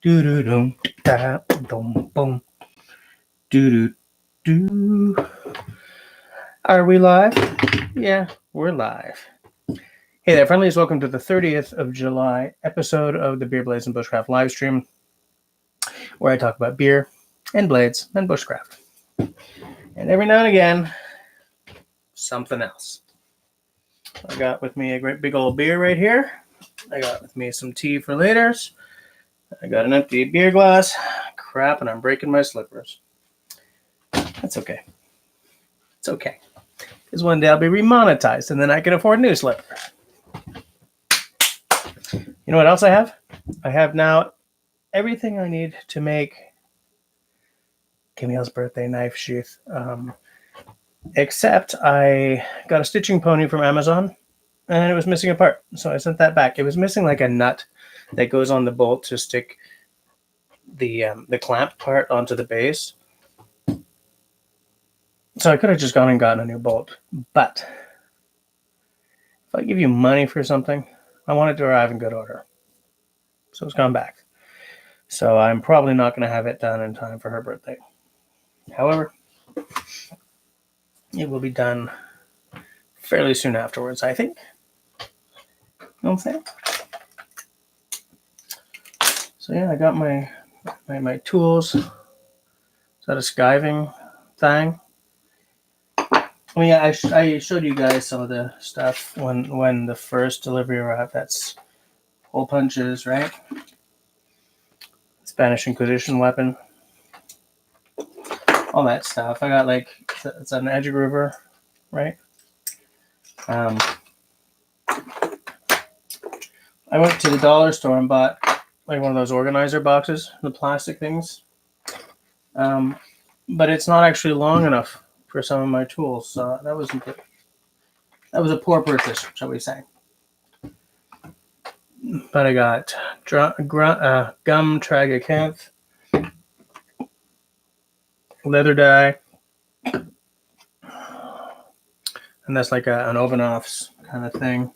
Do do dum da dum boom. Do do do. Are we live? Yeah, we're live. Hey there, friendlies. Welcome to the 30th of July episode of the Beer Blades and Bushcraft live stream, where I talk about beer and blades and bushcraft. And every now and again, something else. I got with me a great big old beer right here. I got with me some tea for laters. I got an empty beer glass. Crap, and I'm breaking my slippers. That's okay. It's okay. Because one day I'll be remonetized and then I can afford new slippers. You know what else I have? I have now everything I need to make Camille's birthday knife sheath. Except I got a stitching pony from Amazon and it was missing a part. So I sent that back. It was missing like a nut that goes on the bolt to stick the clamp part onto the base. So I could have just gone and gotten a new bolt. But if I give you money for something, I want it to arrive in good order. So it's gone back. So I'm probably not going to have it done in time for her birthday. However, it will be done fairly soon afterwards, I think. You know what I'm saying? So yeah, I got my tools. Is that a skiving thing? Oh yeah, I showed you guys some of the stuff when the first delivery arrived. That's hole punches, right? Spanish Inquisition weapon. All that stuff. I got like, it's an edge groover, right? I went to the dollar store and bought like one of those organizer boxes, the plastic things. But it's not actually long enough for some of my tools, so that was a poor purchase, shall we say. But I got gum tragacanth, leather die, and that's like an oven offs kind of thing.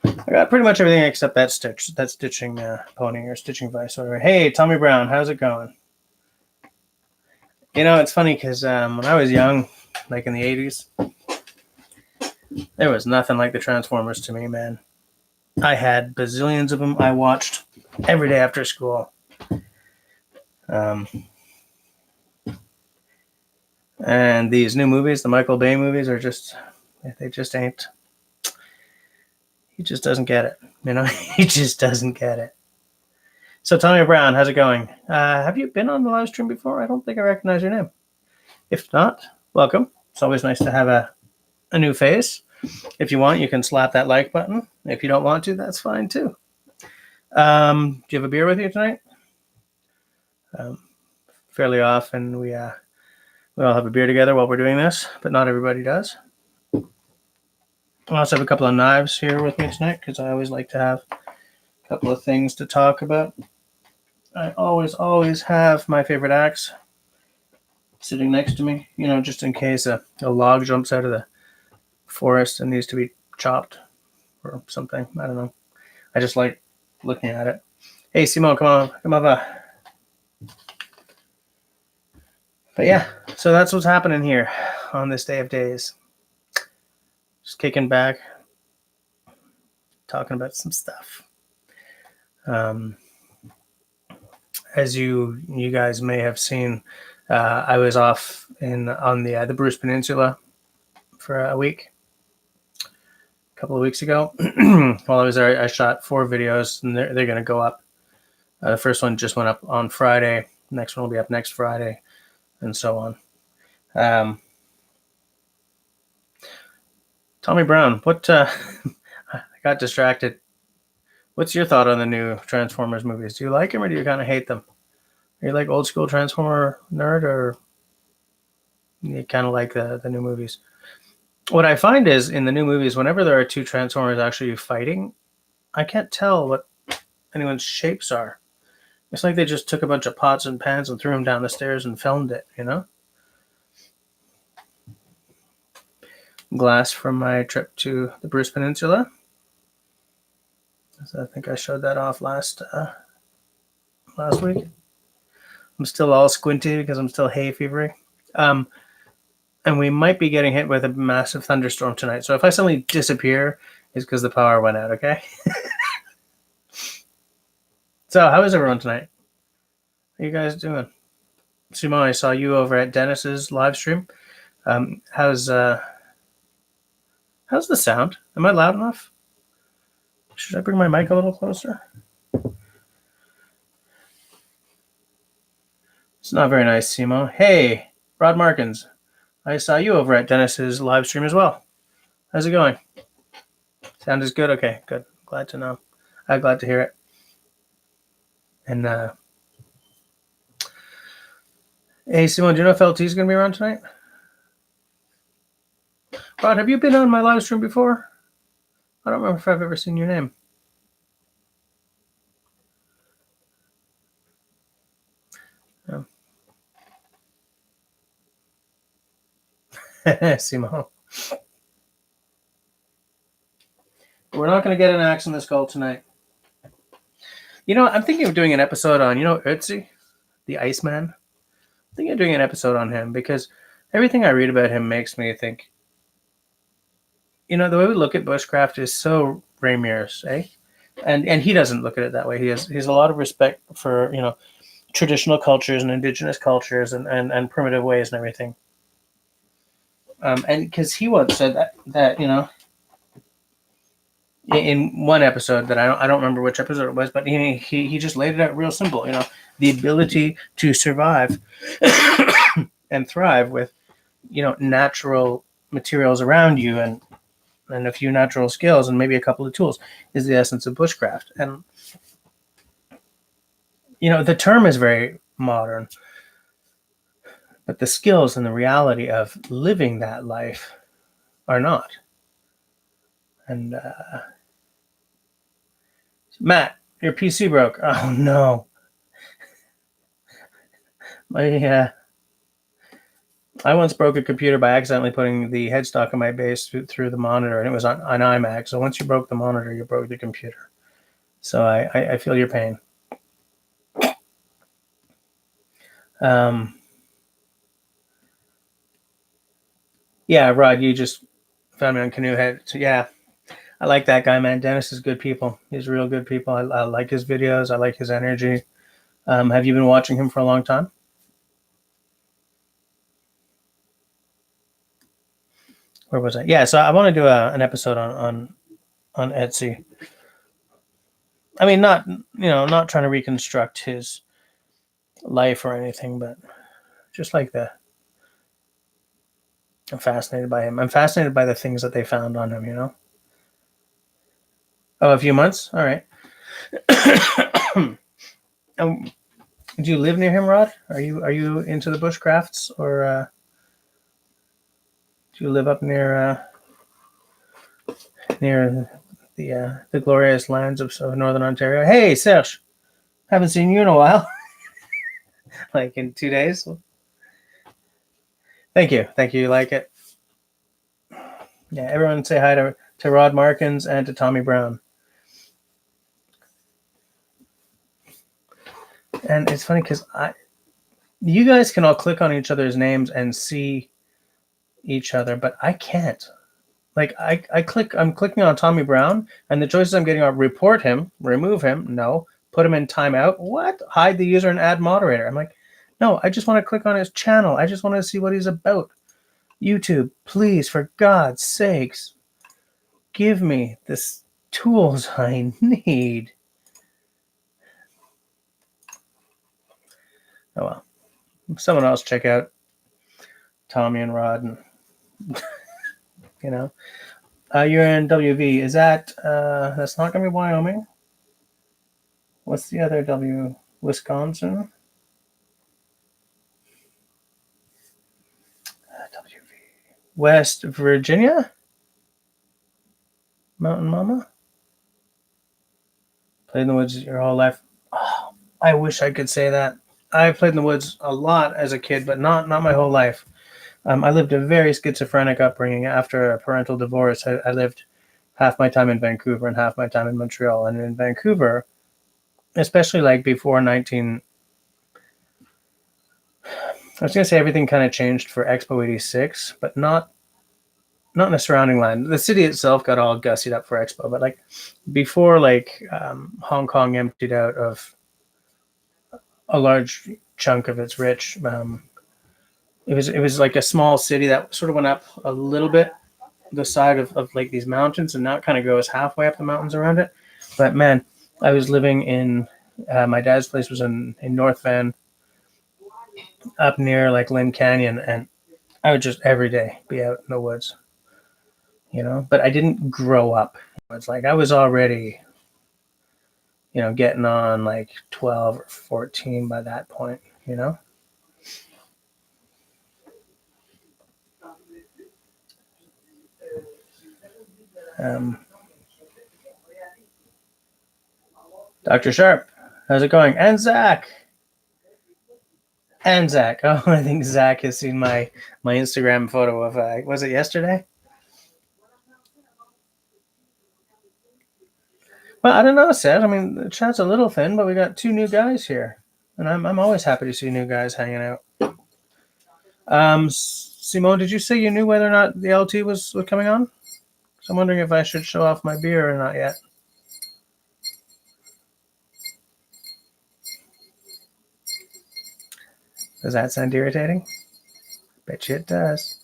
I got pretty much everything except that stitching pony or stitching vise. Whatever. Hey, Tommy Brown, how's it going? You know, it's funny because when I was young, like in the 80s, there was nothing like the Transformers to me, man. I had bazillions of them. I watched every day after school. And these new movies, the Michael Bay movies, they just ain't. He just doesn't get it. You know, he just doesn't get it. So, Tommy Brown, how's it going? Have you been on the live stream before? I don't think I recognize your name. If not, welcome. It's always nice to have a new face. If you want, you can slap that like button. If you don't want to, that's fine too. Do you have a beer with you tonight? Fairly often we all have a beer together while we're doing this, but not everybody does. I also have a couple of knives here with me tonight because I always like to have a couple of things to talk about. I always have my favorite axe sitting next to me, you know, just in case a log jumps out of the forest and needs to be chopped or something. I don't know. I just like looking at it. Hey, Simone, come over. But yeah, so that's what's happening here on this day of days. Just kicking back, talking about some stuff. As you guys may have seen, I was off on the Bruce Peninsula for a week. A couple of weeks ago. While I was there, I shot 4 videos, and they're going to go up. The first one just went up on Friday. The next one will be up next Friday, and so on. Tommy Brown, what? I got distracted. What's your thought on the new Transformers movies? Do you like them or do you kind of hate them? Are you like old school Transformer nerd, or you kind of like the new movies? What I find is in the new movies, whenever there are 2 Transformers actually fighting, I can't tell what anyone's shapes are. It's like they just took a bunch of pots and pans and threw them down the stairs and filmed it, you know? Glass from my trip to the Bruce Peninsula. So I think I showed that off last last week. I'm still all squinty because I'm still hay fevery. And we might be getting hit with a massive thunderstorm tonight. So if I suddenly disappear, it's because the power went out, okay? So how is everyone tonight? How you guys doing? Simon, I saw you over at Dennis's live stream. How's the sound? Am I loud enough? Should I bring my mic a little closer? It's not very nice, Simo. Hey, Rod Markins. I saw you over at Dennis's live stream as well. How's it going? Sound is good? Okay, good. Glad to know. I'm glad to hear it. And, hey, Simon, do you know if LT is going to be around tonight? Rod, have you been on my live stream before? I don't remember if I've ever seen your name. Oh. Simo. We're not going to get an axe in the skull tonight. You know, I'm thinking of doing an episode on, Ötzi, the Iceman. I'm thinking of doing an episode on him because everything I read about him makes me think, the way we look at bushcraft is so Ramirez, eh? And he doesn't look at it that way. He has a lot of respect for, traditional cultures and indigenous cultures and primitive ways and everything. And because he once said that in one episode that I don't remember which episode it was, but he just laid it out real simple. The ability to survive and thrive with natural materials around you and a few natural skills and maybe a couple of tools is the essence of bushcraft. And the term is very modern, but the skills and the reality of living that life are not. And Matt, your PC broke. Oh no. I once broke a computer by accidentally putting the headstock of my base through the monitor, and it was on an iMac. So once you broke the monitor, you broke the computer. So I feel your pain. Yeah, Rod, you just found me on Canoehead. So yeah, I like that guy, man. Dennis is good people. He's real good people. I like his videos. I like his energy. Have you been watching him for a long time? Where was I? Yeah, so I want to do an episode on Etsy. I mean, not trying to reconstruct his life or anything, but just like I'm fascinated by him. I'm fascinated by the things that they found on him, Oh, a few months? All right. Do you live near him, Rod? Are you into the bushcrafts, or do you live up near the glorious lands of northern Ontario? Hey, Serge, haven't seen you in a while. Like in 2 days. Thank you. You like it? Yeah, everyone say hi to Rod Markins and to Tommy Brown. And it's funny because you guys can all click on each other's names and see each other, but I can't. Like I'm clicking on Tommy Brown, and the choices I'm getting are report him, remove him, no, put him in timeout, what, hide the user and add moderator. I'm like, no, I just want to click on his channel. I just want to see what he's about. YouTube, please, for God's sakes, give me the tools I need. Oh well, someone else check out Tommy and Rod, and you're in WV. Is that that's not gonna be Wyoming? What's the other W? Wisconsin. WV. West Virginia. Mountain Mama. Played in the woods your whole life. Oh, I wish I could say that. I played in the woods a lot as a kid, but not my whole life. I lived a very schizophrenic upbringing. After a parental divorce, I lived half my time in Vancouver and half my time in Montreal. And in Vancouver, especially like before 19. I was gonna say everything kind of changed for Expo 86, but not in the surrounding land. The city itself got all gussied up for Expo, but like before, like Hong Kong emptied out of a large chunk of its rich. It was like a small city that sort of went up a little bit the side of like these mountains, and now it kind of goes halfway up the mountains around it. But man, I was living in my dad's place was in North Van, up near like Lynn Canyon, and I would just every day be out in the woods, But I didn't grow up. It's like I was already, getting on like 12 or 14 by that point. Um, Dr. Sharp, how's it going? And Zach. And Zach. Oh, I think Zach has seen my Instagram photo of was it yesterday? Well, I don't know, Seth. I mean, the chat's a little thin, but we got two new guys here, and I'm always happy to see new guys hanging out. Simone, did you say you knew whether or not the LT was coming on? So I'm wondering if I should show off my beer or not yet. Does that sound irritating? Bet you it does.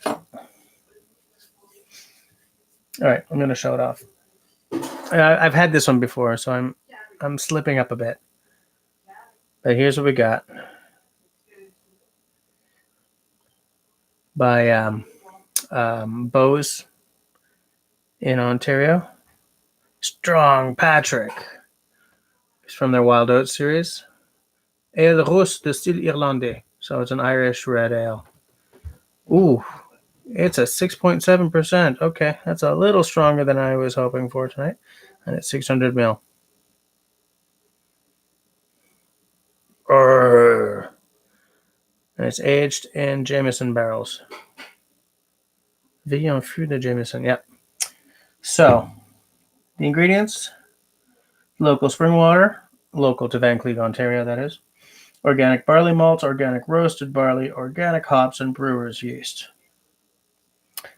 All right, I'm gonna show it off. I've had this one before, so I'm slipping up a bit. But here's what we got by Bose in Ontario. Strong Patrick. It's from their Wild Oats series. Ale Rousse de style irlandais. So it's an Irish red ale. Ooh, it's a 6.7%. Okay, that's a little stronger than I was hoping for tonight. And it's 600 ml. And it's aged in Jameson barrels. Vie en fût de Jameson. Yep. So, the ingredients: local spring water, local to Vancleave, Ontario, that is. Organic barley malts, organic roasted barley, organic hops, and brewer's yeast.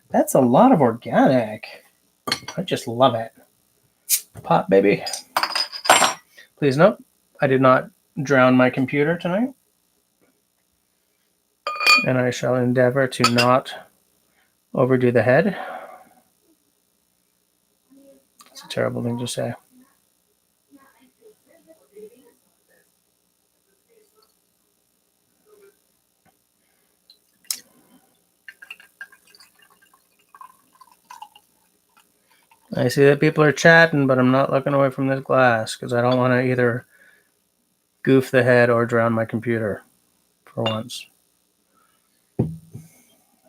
That's a lot of organic. I just love it. Pot, baby. Please note, I did not drown my computer tonight. And I shall endeavor to not overdo the head. It's a terrible thing to say. I see that people are chatting, but I'm not looking away from this glass because I don't want to either goof the head or drown my computer for once.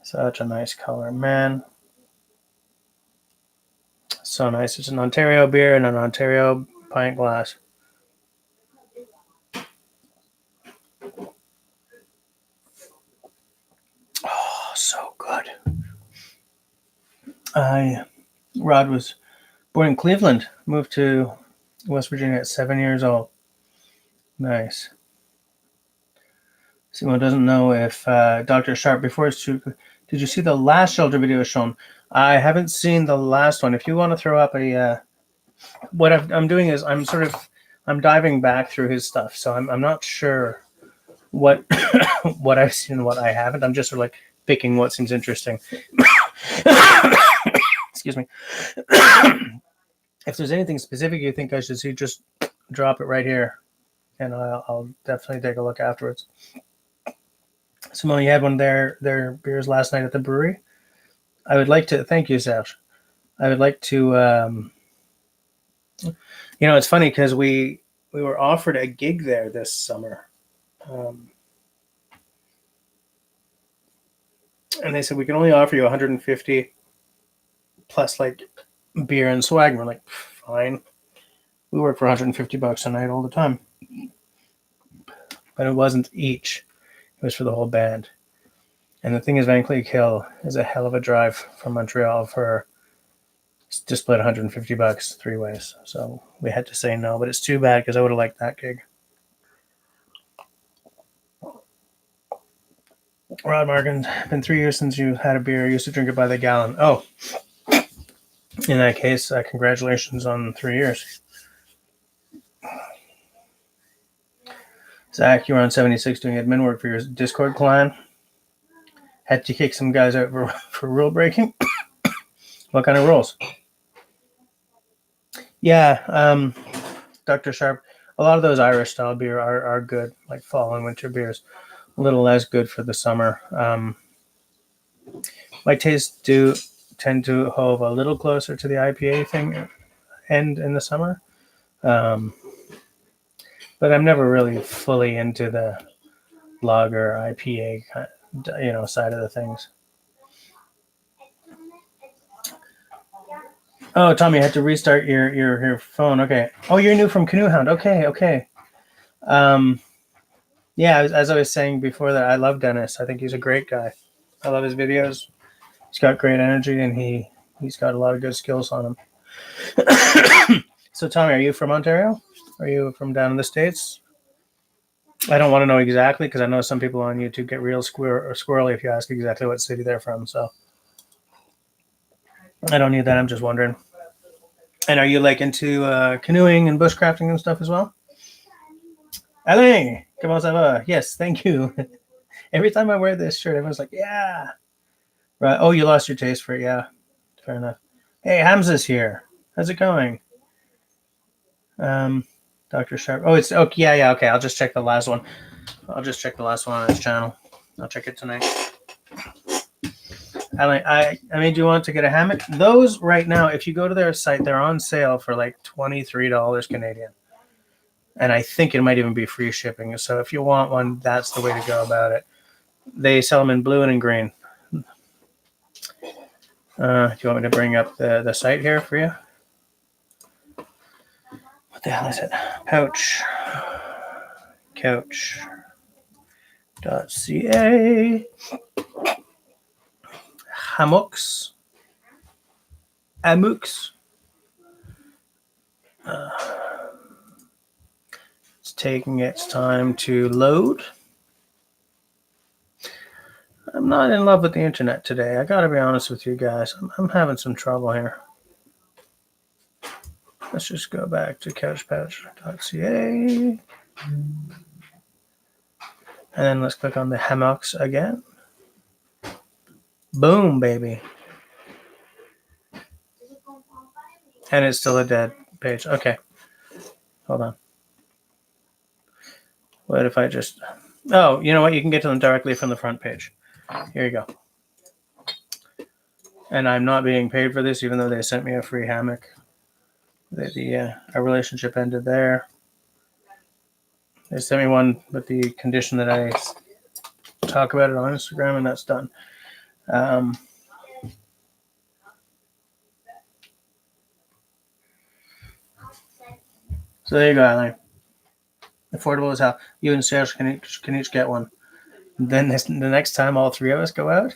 Such a nice color, man. So nice. It's an Ontario beer in an Ontario pint glass. Oh, so good. Rod was born in Cleveland, moved to West Virginia at 7 years old. Nice. Simone doesn't know if Dr. Sharp, before it's too, did you see the last shelter video shown? I haven't seen the last one. If you want to throw up a, what I'm doing is I'm diving back through his stuff. So I'm not sure what what I've seen and what I haven't. I'm just sort of like picking what seems interesting. Excuse me. If there's anything specific you think I should see, just drop it right here, and I'll definitely take a look afterwards. Simone, you had one of their beers last night at the brewery. I would like to thank you, Serge. I would like to. It's funny because we were offered a gig there this summer, and they said we can only offer you 150 plus like beer and swag. And we're like, fine. We work for $150 a night all the time, but it wasn't each. It was for the whole band. And the thing is, Vancleave Hill is a hell of a drive from Montreal for It's just split $150 three ways. So we had to say no, but it's too bad because I would have liked that gig. Rod Morgan, been 3 years since you had a beer. I used to drink it by the gallon. Oh, in that case, congratulations on 3 years. Zach, you were on 76 doing admin work for your Discord client. Had to kick some guys out for rule breaking. What kind of rules? Yeah, Dr. Sharp. A lot of those Irish style beer are good, like fall and winter beers. A little less good for the summer. My tastes do tend to hove a little closer to the IPA thing end in the summer. But I'm never really fully into the lager IPA side of the things. Oh, Tommy, I had to restart your phone. Okay. Oh, you're new from Canoe Hound. Okay. Yeah, as I was saying before that, I love Dennis. I think he's a great guy. I love his videos. He's got great energy, and he's got a lot of good skills on him. So, Tommy, are you from Ontario? Are you from down in the States? I don't want to know exactly because I know some people on YouTube get real squirrely if you ask exactly what city they're from. So I don't need that. I'm just wondering. And are you like into canoeing and bushcrafting and stuff as well? Alain, comment ça va? Yes, thank you. Every time I wear this shirt, everyone's like, yeah. Right. Oh, you lost your taste for it. Yeah. Fair enough. Hey, Hamza's here. How's it going? Dr. Sharp. Oh, it's okay. Yeah. Okay. I'll just check the last one. I'll just check the last one on his channel. I'll check it tonight. I mean, do you want to get a hammock? Those right now, if you go to their site, they're on sale for like $23 Canadian. And I think it might even be free shipping. So if you want one, that's the way to go about it. They sell them in blue and in green. Do you want me to bring up the site here for you? What the hell is it? Couch.ca. Hammocks. It's taking its time to load. I'm not in love with the internet today. I gotta be honest with you guys. I'm having some trouble here. Let's just go back to couchpouch.ca. And then let's click on the hammocks again. Boom, baby. And it's still a dead page. Okay. Hold on. What if I just... Oh, you know what? You can get to them directly from the front page. Here you go. And I'm not being paid for this, even though they sent me a free hammock. Our relationship ended there. They sent me one with the condition that I talk about it on Instagram, and that's done. So there you go, Alain. Affordable as hell. You and Serge can each get one. Then the next time all three of us go out.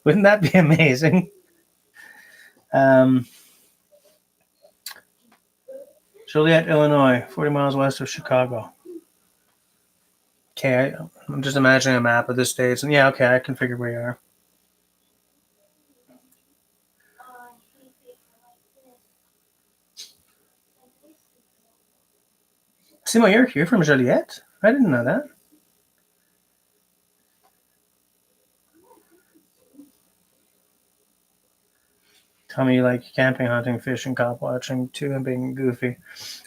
Wouldn't that be amazing? Joliet, Illinois, 40 miles west of Chicago. Okay, I'm just imagining a map of the states. And yeah, okay, I can figure where you are. Simon, you're from Joliet? I didn't know that. Tell me you like camping, hunting, fishing, cop watching, too, and being goofy.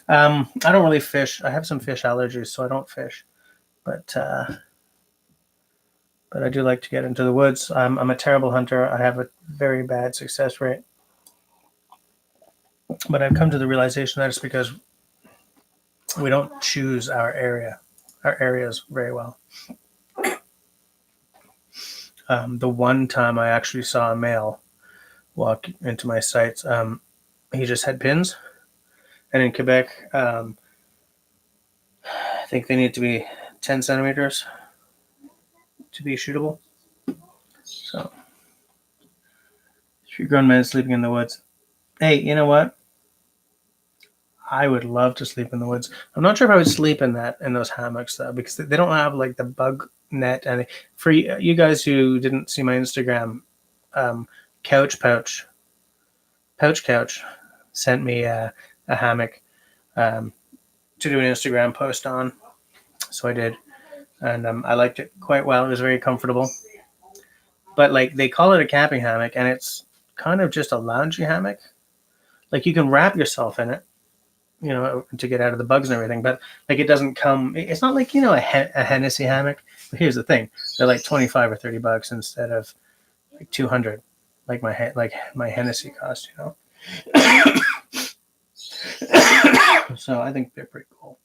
I don't really fish. I have some fish allergies, so I don't fish. But I do like to get into the woods. I'm a terrible hunter. I have a very bad success rate. But I've come to the realization that it's because we don't choose our areas very well. The one time I actually saw a male walk into my sights, he just had pins. And in Quebec, I think they need to be 10 centimeters to be shootable. So 3 grown men sleeping in the woods. Hey, you know what? I would love to sleep in the woods. I'm not sure if I would sleep in those hammocks though, because they don't have like the bug net. And for you guys who didn't see my Instagram, um, Pouch Couch sent me a hammock to do an Instagram post on, so I did, and I liked it quite well. It was very comfortable, but like they call it a camping hammock, and it's kind of just a loungy hammock. Like you can wrap yourself in it, to get out of the bugs and everything. But like it doesn't come. It's not like a Hennessy hammock. But here's the thing: they're like $25 or $30 instead of like 200, like my Hennessy cost. So I think they're pretty cool.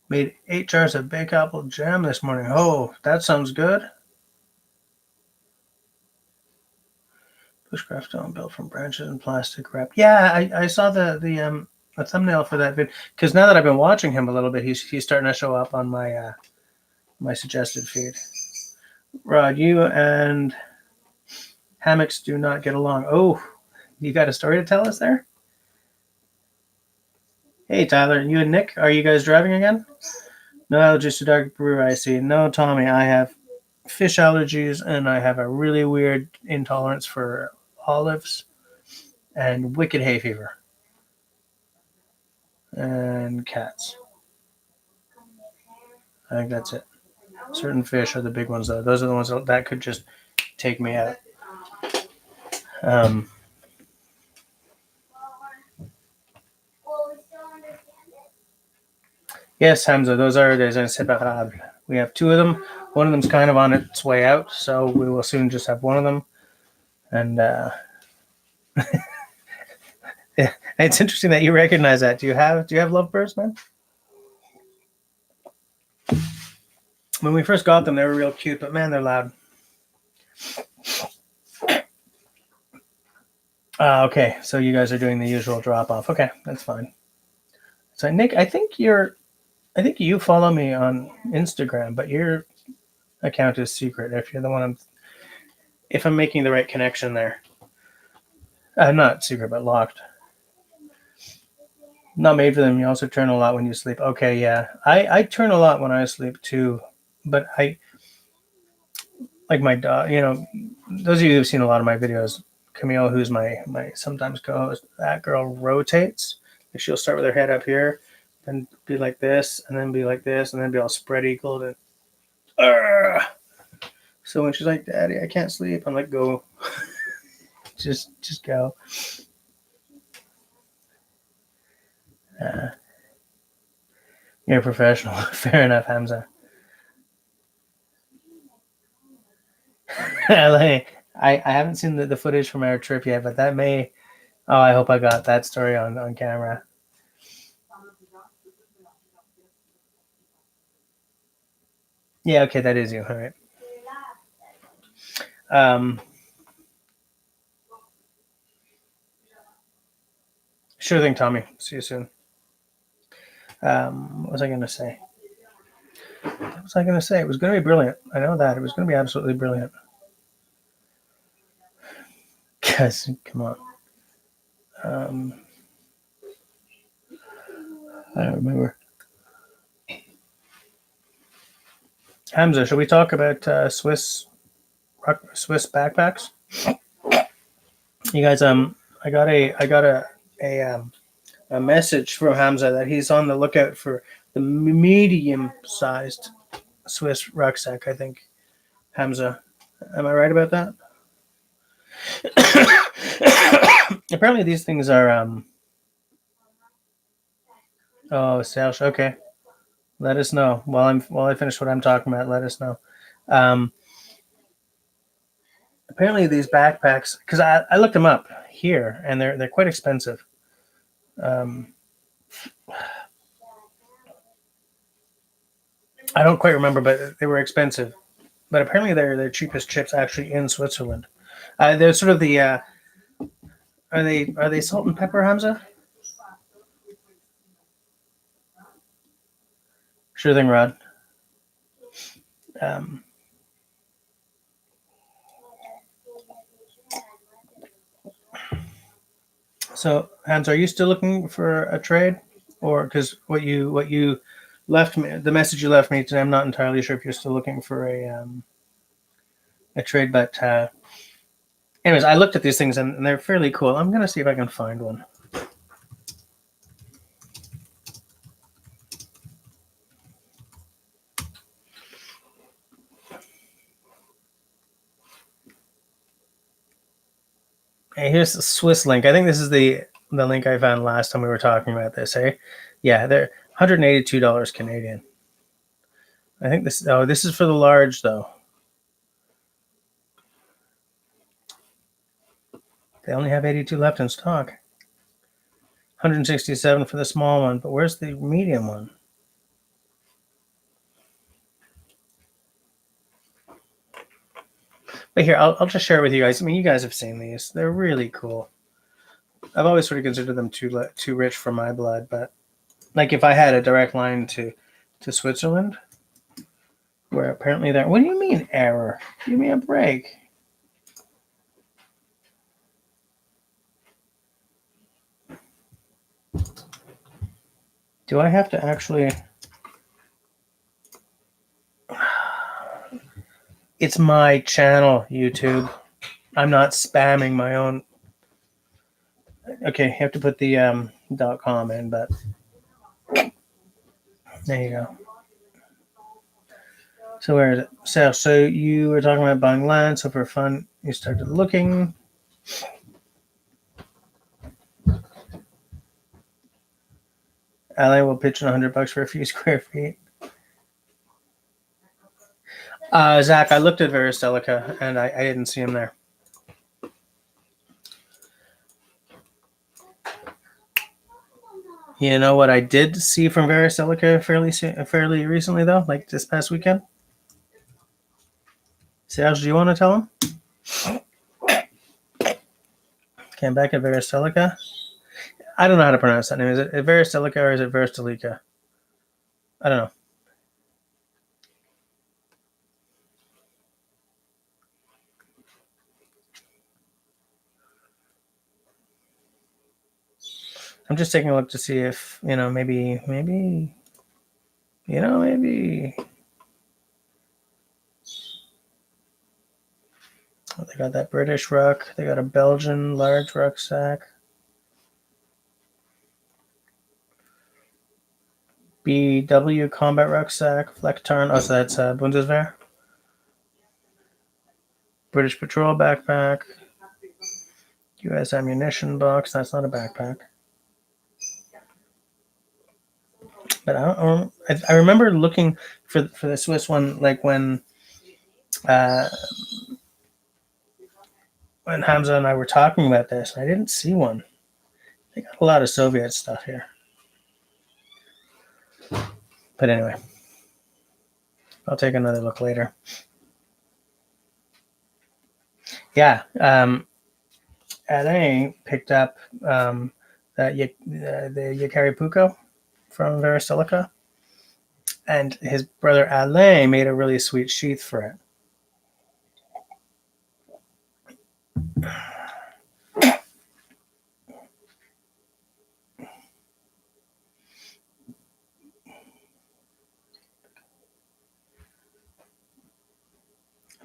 Made 8 jars of baked apple jam this morning. Oh, that sounds good. Bushcraft stone built from branches and plastic wrap. Yeah, I saw the thumbnail for that video, because now that I've been watching him a little bit, he's starting to show up on my my suggested feed. Rod, you and hammocks do not get along. Oh, you got a story to tell us there? Hey, Tyler, you and Nick, are you guys driving again? No allergies to dark brew, I see. No, Tommy, I have fish allergies, and I have a really weird intolerance for olives and wicked hay fever. And cats. I think that's it. Certain fish are the big ones, though. Those are the ones that could just take me out. Yes, Hamza, those are des inséparables. We have 2 of them. One of them's kind of on its way out, so we will soon just have one of them. And yeah, it's interesting that you recognize that. Do you have lovebirds, man? When we first got them, they were real cute, but man, they're loud. Okay, so you guys are doing the usual drop off. Okay, that's fine. So Nick, I think you follow me on Instagram, but your account is secret. If you're the one if I'm making the right connection there. Not secret, but locked. Not made for them. You also turn a lot when you sleep. Okay, yeah. I turn a lot when I sleep too, but I like my dog. Those of you who've seen a lot of my videos, Camille, who's my sometimes co-host, that girl rotates. She'll start with her head up here, and be like this, and then be like this, and then be all spread eagled. And so when she's like, "Daddy, I can't sleep," I'm like, "Go, just go." You're a professional. Fair enough, Hamza. I haven't seen the footage from our trip yet, but that may. Oh, I hope I got that story on camera. Yeah, okay, that is you. All right. Sure thing, Tommy. See you soon. What was I going to say? What was I going to say? It was going to be brilliant. I know that. It was going to be absolutely brilliant. Guys, come on. I don't remember. Hamza, should we talk about Swiss backpacks? You guys, I got a message from Hamza that he's on the lookout for the medium-sized Swiss rucksack. I think, Hamza, am I right about that? Apparently, these things are Oh, Serge. Okay, let us know while I finish what I'm talking about. Let us know. Apparently, these backpacks, because I looked them up here, and they're quite expensive. I don't quite remember, but they were expensive. But apparently, they're cheapest chips actually in Switzerland. They're sort of the are they salt and pepper, Hamza? Sure thing, Rod. So, Hans, are you still looking for a trade, or because what you left me, the message you left me today, I'm not entirely sure if you're still looking for a trade, but anyways, I looked at these things and they're fairly cool. I'm gonna see if I can find one. Hey, here's the Swiss link. I think this is the link I found last time we were talking about this. Hey, yeah, they're $182 Canadian. I think this. Oh, this is for the large though. They only have 82 left in stock. 167 for the small one, but where's the medium one? But here, I'll just share it with you guys. I mean, you guys have seen these. They're really cool. I've always sort of considered them too rich for my blood, but like if I had a direct line to Switzerland, where apparently they're. What do you mean error? Give me a break. Do I have to actually? It's my channel, YouTube. I'm not spamming my own. Okay, you have to put the .com in, but there you go. So where is it? So you were talking about buying land. So for fun, you started looking. Ally will pitch in $100 for a few square feet. Zach, I looked at Veriselica and I didn't see him there. You know what I did see from Veriselica fairly recently though, like this past weekend? Serge, do you want to tell him? Okay, I'm back at Veriselica. I don't know how to pronounce that name. Is it Veriselica or is it Veriselica? I don't know. I'm just taking a look to see if, maybe. Oh, they got that British ruck. They got a Belgian large rucksack. BW combat rucksack. Flecktarn. Oh, so that's Bundeswehr. British patrol backpack. U.S. ammunition box. That's not a backpack. But I remember looking for the Swiss one, like when Hamza and I were talking about this. I didn't see one. They got a lot of Soviet stuff here. But anyway, I'll take another look later. Yeah, LA picked up the Yakari Puko from Verisilica, and his brother Alain made a really sweet sheath for it.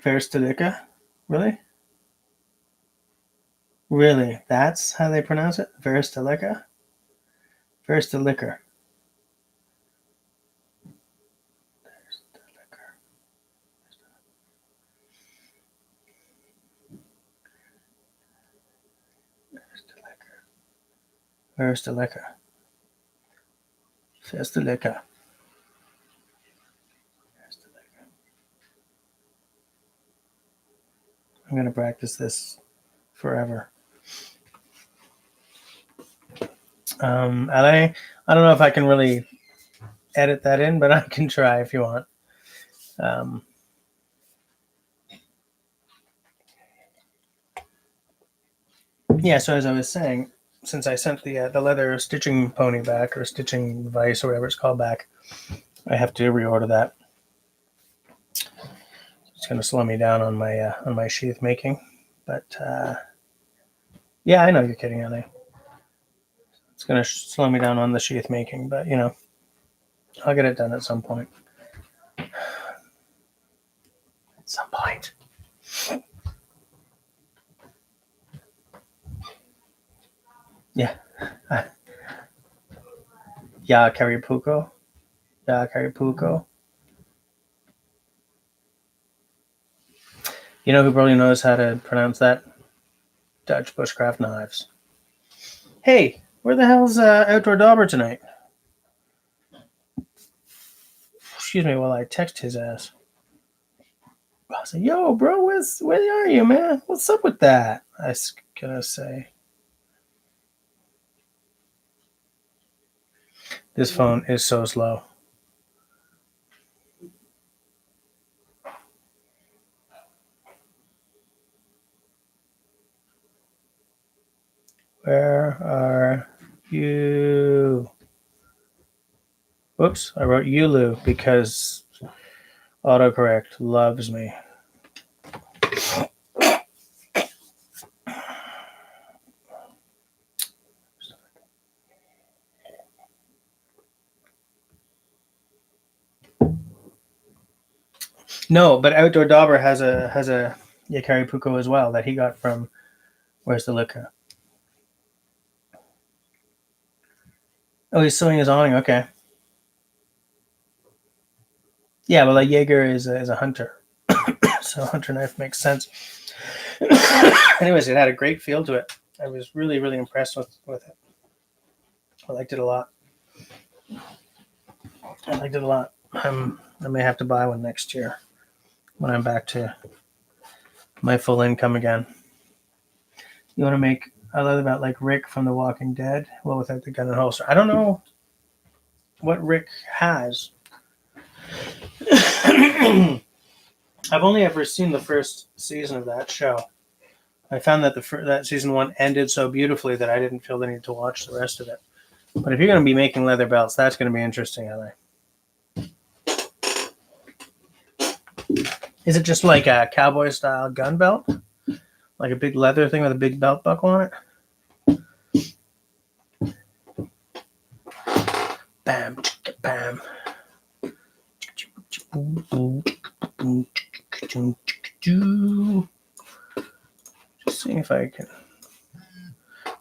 Verisilica? Really? Really? That's how they pronounce it? Verisilica? Verisilica. Verisilica. Verisilica. I'm going to practice this forever. LA, I don't know if I can really edit that in, but I can try if you want. Yeah, so as I was saying, since I sent the leather stitching pony back, or stitching vice, or whatever it's called back, I have to reorder that. It's going to slow me down on my sheath making, but yeah, I know you're kidding, Ellie. It's going to slow me down on the sheath making, but I'll get it done at some point. At some point. Yeah. Ya Caripuco. Ya Caripuco. You know who probably knows how to pronounce that? Dutch Bushcraft Knives. Hey, where the hell's Outdoor Dauber tonight? Excuse me while I text his ass. I say, yo, bro, where are you, man? What's up with that? I was gonna say. This phone is so slow. Where are you? Whoops, I wrote Yulu because autocorrect loves me. No, but Outdoor Dauber has a Yakari Puko as well that he got from Where's the Liquor? Oh, he's sewing his awning. Okay. Yeah, well, a Jaeger is a hunter, so hunter knife makes sense. Anyways, it had a great feel to it. I was really, really impressed with it. I liked it a lot. I may have to buy one next year when I'm back to my full income again. You want to make a leather belt like Rick from The Walking Dead? Well, without the gun and holster. I don't know what Rick has. I've only ever seen the first season of that show. I found that that season 1 ended so beautifully that I didn't feel the need to watch the rest of it. But if you're going to be making leather belts, that's going to be interesting, I think. Is it just like a cowboy style gun belt? Like a big leather thing with a big belt buckle on it? Bam, bam. Just seeing if I can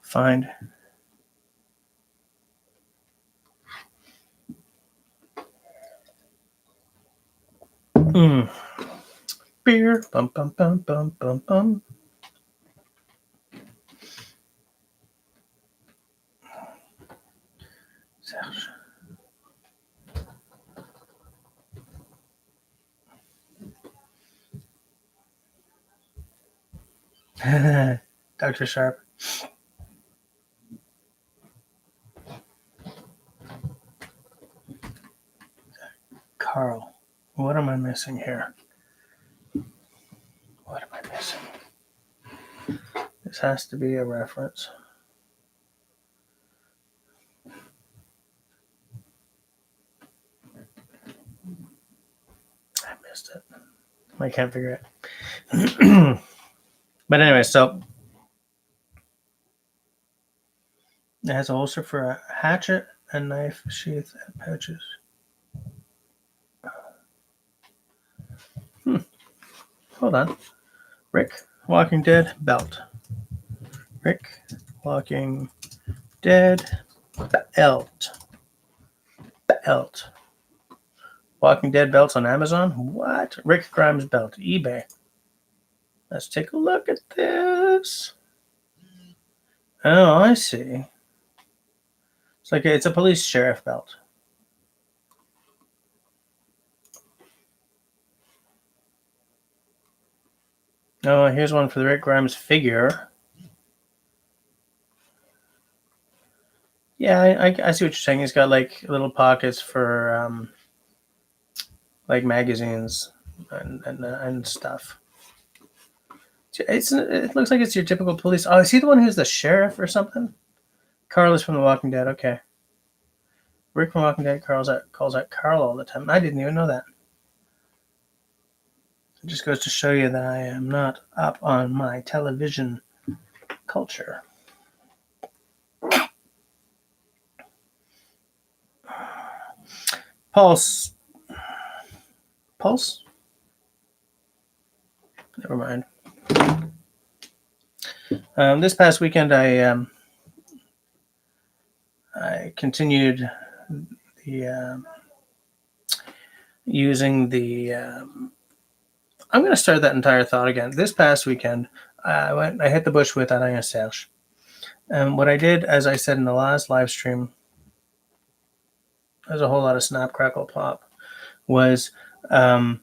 find. Beer. Bum, bum, bum, bum, bum, bum. Serge. Dr. Sharp. Carl. What am I missing here? What am I missing? This has to be a reference. I missed it. I can't figure it. But anyway, so it has a holster for a hatchet, a knife, sheath, and pouches. Hold on. Rick, Walking Dead, belt. Rick, Walking Dead, belt. Belt. Walking Dead belts on Amazon? What? Rick Grimes belt, eBay. Let's take a look at this. Oh, I see. It's a police sheriff belt. Oh, here's one for the Rick Grimes figure. Yeah, I see what you're saying. He's got like little pockets for like magazines and stuff. It looks like it's your typical police. Oh, is he the one who's the sheriff or something? Carl is from The Walking Dead. Okay. Rick from Walking Dead calls out Carl all the time. I didn't even know that. It just goes to show you that I am not up on my television culture. Pulse. Never mind. This past weekend, I continued the using the. I'm going to start that entire thought again. This past weekend, I hit the bush with Alain Serge. And what I did, as I said in the last live stream, there's a whole lot of snap, crackle, pop, was while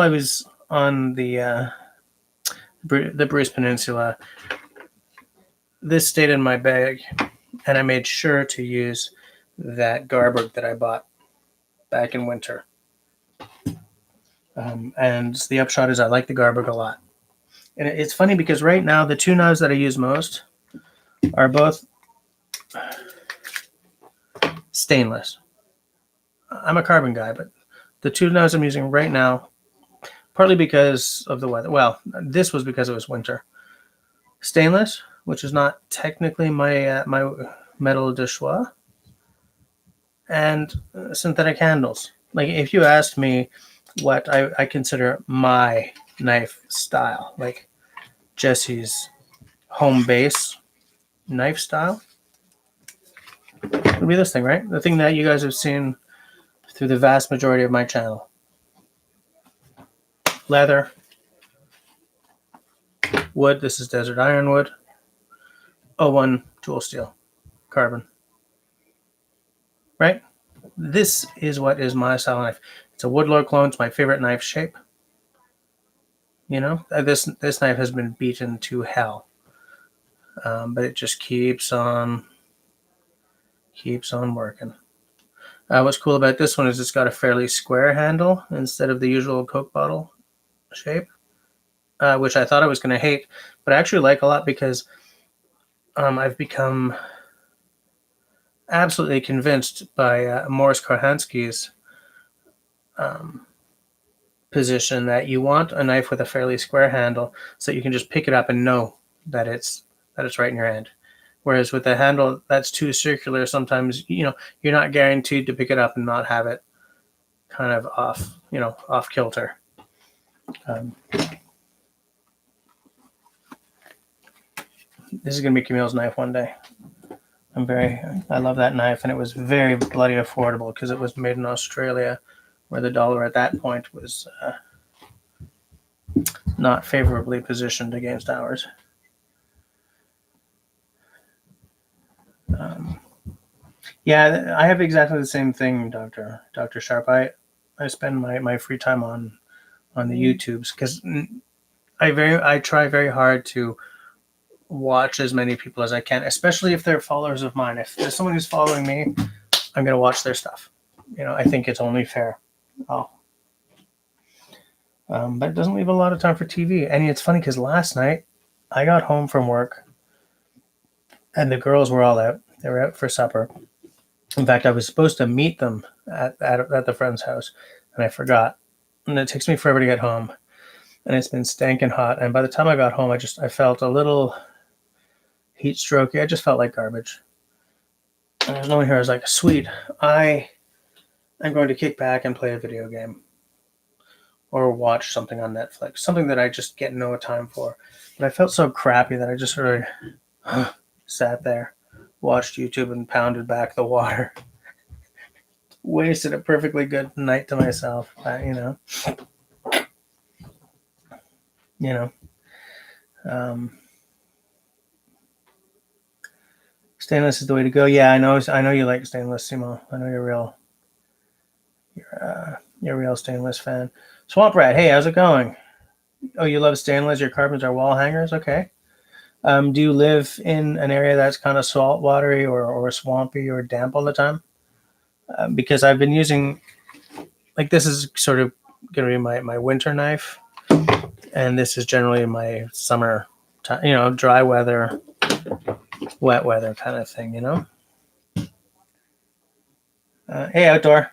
I was on the Bruce Peninsula, this stayed in my bag, and I made sure to use that Garberg that I bought back in winter. And the upshot is I like the Garberg a lot. And it's funny because right now the two knives that I use most are both stainless. I'm a carbon guy, but the two knives I'm using right now, partly because of the weather. Well, this was because it was winter. Stainless, which is not technically my metal de choix, and synthetic handles. Like if you asked me what I consider my knife style, like Jesse's home base knife style, it would be this thing, right? The thing that you guys have seen through the vast majority of my channel. Leather, wood, this is desert ironwood, 01 tool steel, carbon. Right? This is what is my style knife. It's a Woodlore clone. It's my favorite knife shape. You know, this knife has been beaten to hell, but it just keeps on working. What's cool about this one is it's got a fairly square handle instead of the usual Coke bottle shape, which I thought I was going to hate, but I actually like a lot because I've become absolutely convinced by Morris Korhansky's position that you want a knife with a fairly square handle so that you can just pick it up and know that it's right in your hand. Whereas with a handle that's too circular, sometimes you're not guaranteed to pick it up and not have it kind of off kilter. This is gonna be Camille's knife one day. I love that knife, and it was very bloody affordable because it was made in Australia, where the dollar at that point was not favorably positioned against ours. Yeah, I have exactly the same thing, Dr. Sharp. I spend my free time on the YouTubes because I try very hard to watch as many people as I can, especially if they're followers of mine. If there's someone who's following me, I'm going to watch their stuff. I think it's only fair. But it doesn't leave a lot of time for TV. And it's funny because last night I got home from work and the girls were all out. They were out for supper. In fact, I was supposed to meet them at the friend's house, and I forgot. And it takes me forever to get home. And it's been stinking hot. And by the time I got home, I felt a little heat strokey. I just felt like garbage. And there's no one here. I was like, sweet, I'm going to kick back and play a video game or watch something on Netflix, something that I just get no time for. But I felt so crappy that I just sort of sat there, watched YouTube, and pounded back the water. Wasted a perfectly good night to myself, Stainless is the way to go. Yeah, I know you like stainless, Simo. I know you're a real stainless fan. Swamp Rat, hey, how's it going? Oh, you love stainless. Your carbons are wall hangers. Okay. Do you live in an area that's kind of salt watery or swampy or damp all the time? Because I've been using, like, this is sort of going to be my winter knife, and this is generally my summer time, dry weather, wet weather kind of thing, Hey, Outdoor.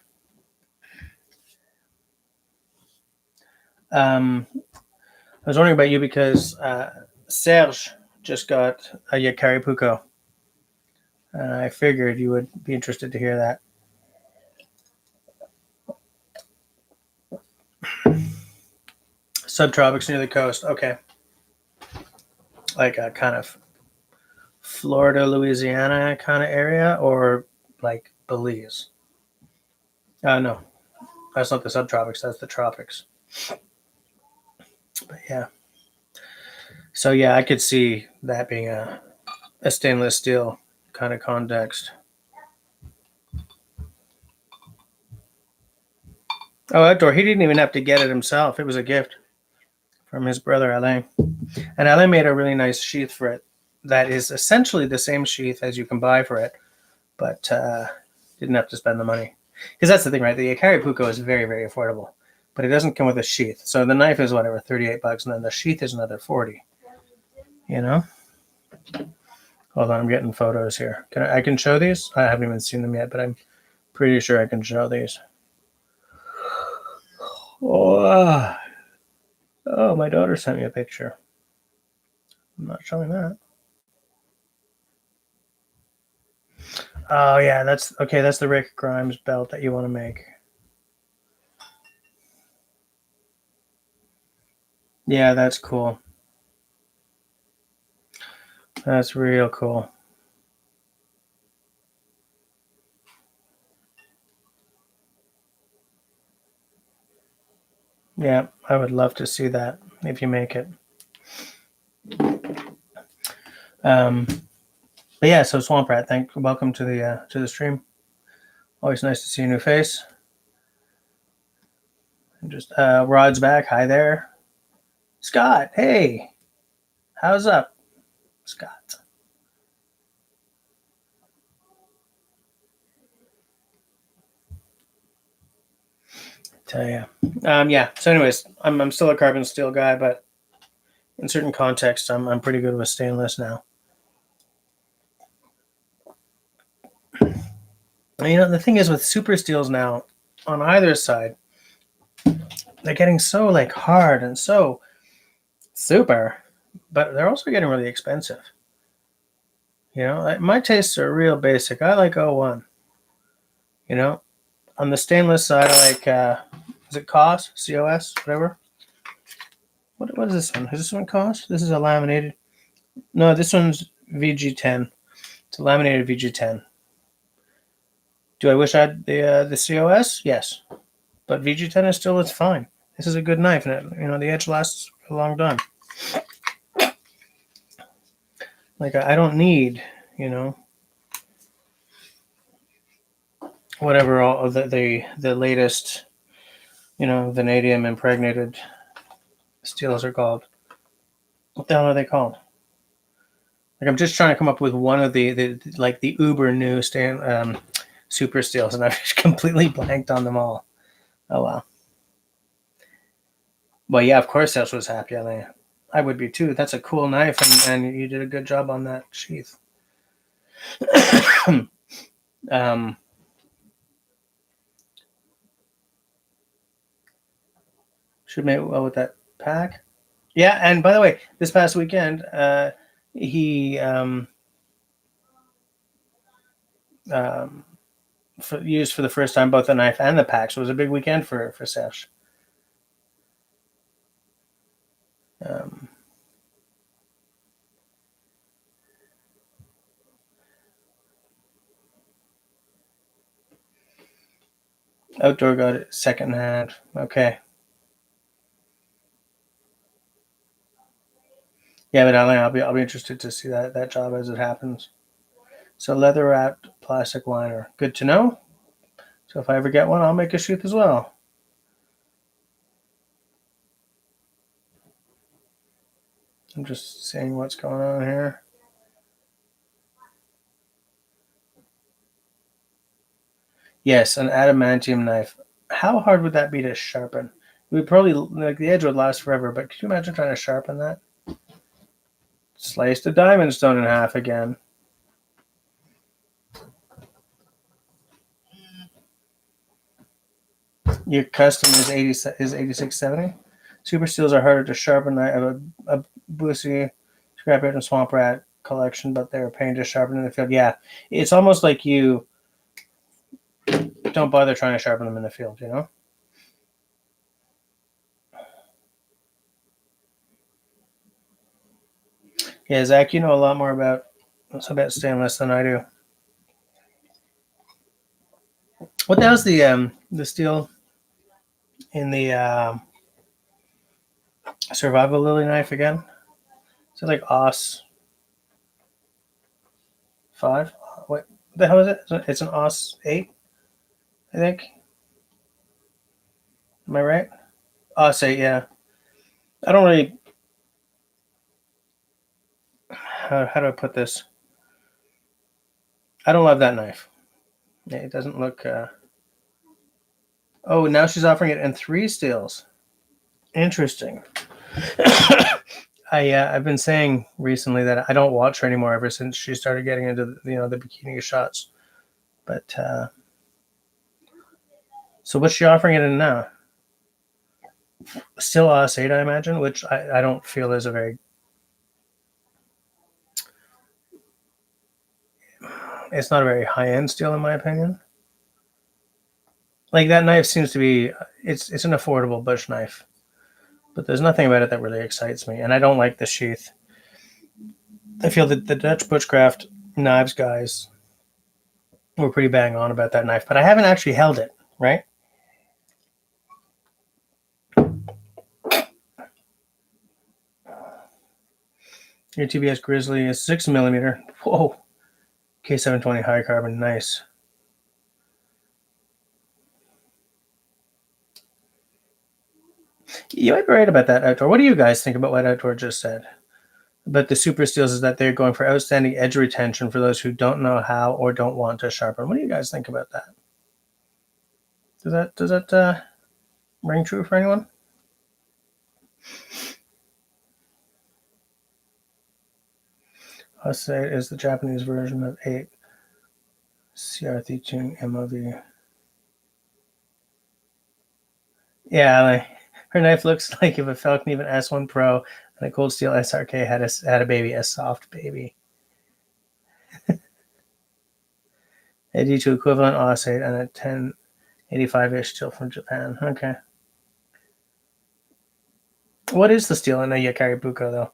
I was wondering about you because Serge just got a Yakari Puko. And I figured you would be interested to hear that. Subtropics near the coast. Okay. Like a kind of Florida, Louisiana kind of area, or like Belize? No, that's not the subtropics. That's the tropics. But yeah. So yeah, I could see that being a stainless steel kind of context. Oh, outdoor. He didn't even have to get it himself. It was a gift from his brother Alain. And Alain made a really nice sheath for it that is essentially the same sheath as you can buy for it, but didn't have to spend the money. Because that's the thing, right? The Yakari Puko is very, very affordable, but it doesn't come with a sheath. So the knife is whatever, $38, and then the sheath is another 40. You know? Hold on, I'm getting photos here. I can show these? I haven't even seen them yet, but I'm pretty sure I can show these. Oh, my daughter sent me a picture. I'm not showing that. Oh yeah, that's okay. That's the Rick Grimes belt that you want to make. Yeah, that's cool. That's real cool. Yeah, I would love to see that if you make it. But yeah, so Swamp Rat, welcome to the stream. Always nice to see a new face. And just Rod's back. Hi there, Scott. Hey, how's up, Scott? Tell you. Yeah. So, anyways, I'm still a carbon steel guy, but in certain contexts, I'm pretty good with stainless now. You know, the thing is with super steels now, on either side, they're getting so like hard and so super, but they're also getting really expensive. You know, my tastes are real basic. I like 01. You know, on the stainless side, I like is it COS, COS, whatever. What is this one? Is this one COS? This is a laminated. No, this one's VG10. It's a laminated VG10. Do I wish I had the COS? Yes, but VG10 is still, it's fine. This is a good knife, and the edge lasts a long time. Like I don't need, whatever all of the latest, vanadium impregnated steels are called. What the hell are they called? Like I'm just trying to come up with one of the uber new super steels, and I've just completely blanked on them all. Oh wow. Well, yeah, of course Sesh was happy. I would be too. That's a cool knife, and you did a good job on that sheath. Should make well with that pack. Yeah, and by the way, this past weekend, he used for the first time both the knife and the pack. So it was a big weekend for Sesh. Outdoor got it second hand. Okay. Yeah, but I'll be interested to see that job as it happens. So leather wrapped plastic liner. Good to know. So if I ever get one, I'll make a sheath as well. I'm just seeing what's going on here. Yes, an adamantium knife. How hard would that be to sharpen? It would probably, like, the edge would last forever, but could you imagine trying to sharpen that? Slice the diamond stone in half again. Your custom is 8670. Super steels are harder to sharpen. I have a Boosie, Scrapyard, and Swamp Rat collection, but they're a pain to sharpen in the field. Yeah, it's almost like you don't bother trying to sharpen them in the field, you know? Yeah, Zach, you know a lot more about stainless than I do. What the hell's the steel in the survival lily knife again? Is it like OS 5? What the hell is it? It's an OS 8, I think. Am I right? OS 8, yeah. I don't really. How do I put this? I don't love that knife. It doesn't look. Oh, now she's offering it in 3 steels. Interesting. I've been saying recently that I don't watch her anymore ever since she started getting into the bikini shots. But so what's she offering it in now? Still OS 8, I imagine, which I don't feel is a very. It's not a very high end steel in my opinion. Like that knife seems to be. It's an affordable bush knife, but there's nothing about it that really excites me, and I don't like the sheath. I feel that the Dutch Bushcraft knives guys were pretty bang on about that knife, but I haven't actually held it, right? Your TBS Grizzly is 6mm. Whoa. K720 high carbon, nice. You might be right about that, Outdoor. What do you guys think about what Outdoor just said? But the super steels is that they're going for outstanding edge retention for those who don't know how or don't want to sharpen. What do you guys think about that? Does that ring true for anyone? I'll say it is the Japanese version of 8 CR13 MOV. Yeah, like, her knife looks like if a Falcon even S1 Pro and a Cold Steel SRK had a baby, a soft baby. A D2 equivalent OS 8 and a 1085-ish steel from Japan. Okay. What is the steel in a Yakaribuko, though?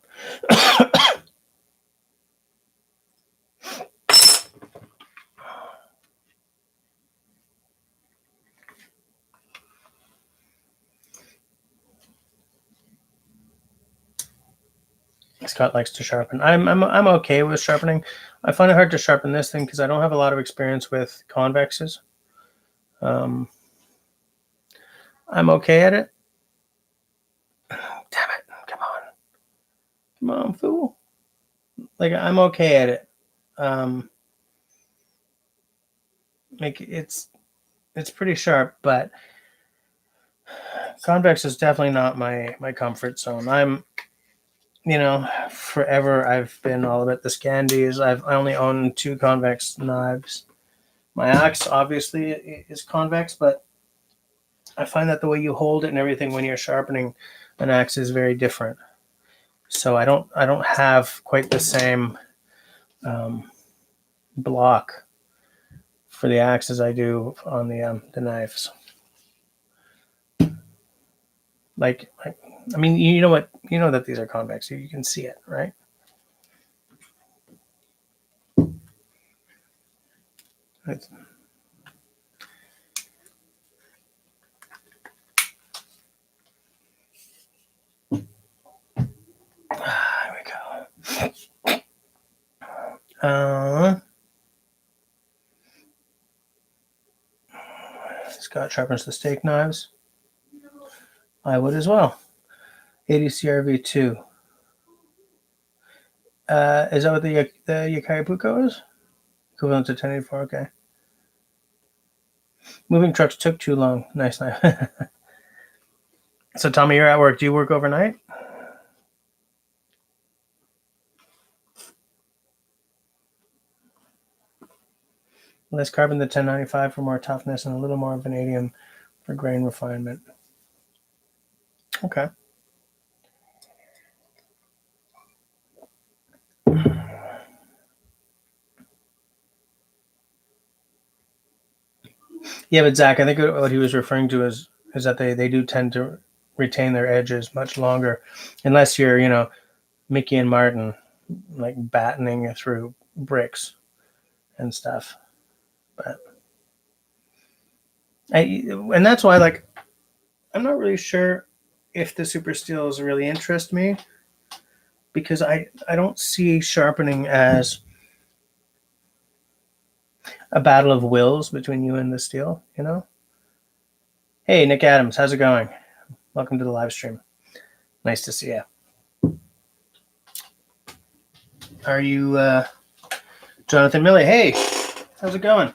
Scott likes to sharpen. I'm okay with sharpening. I find it hard to sharpen this thing because I don't have a lot of experience with convexes. I'm okay at it. Damn it! Come on, fool! Like I'm okay at it. Like it's pretty sharp, but convex is definitely not my comfort zone. Forever I've been all about the Scandies. I only own 2 convex knives. My axe obviously is convex, but I find that the way you hold it and everything when you're sharpening an axe is very different. So I don't have quite the same block for the axe as I do on the knives. Like, I mean, you know what? You know that these are convex. You can see it, right? It's, there we go. Scott sharpens the steak knives. I would as well. 80 CRV2. Is that what the Yakaribuko is? Equivalent to 1084, okay. Moving trucks took too long. Nice knife. So, Tommy, you're at work. Do you work overnight? Less carbon than 1095 for more toughness and a little more vanadium for grain refinement. Okay. Yeah, but Zach, I think what he was referring to is that they do tend to retain their edges much longer, unless you're Mickey and Martin, like battening through bricks and stuff. But and that's why, like, I'm not really sure if the super steels really interest me, because I don't see sharpening as a battle of wills between you and the steel. Hey, Nick Adams, how's it going? Welcome to the live stream. Nice to see you. Are you Jonathan Milley? Hey, how's it going?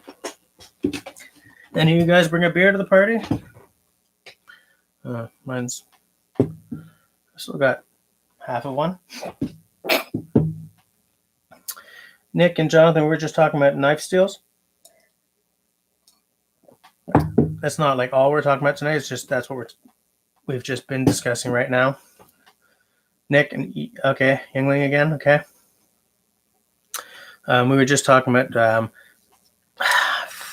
Any of you guys bring a beer to the party? Mine's I still got half of one. Nick and Jonathan, we were just talking about knife steels. That's not like all we're talking about tonight. It's just that's what we've just been discussing right now. Nick and okay, Yingling again. Okay. We were just talking about.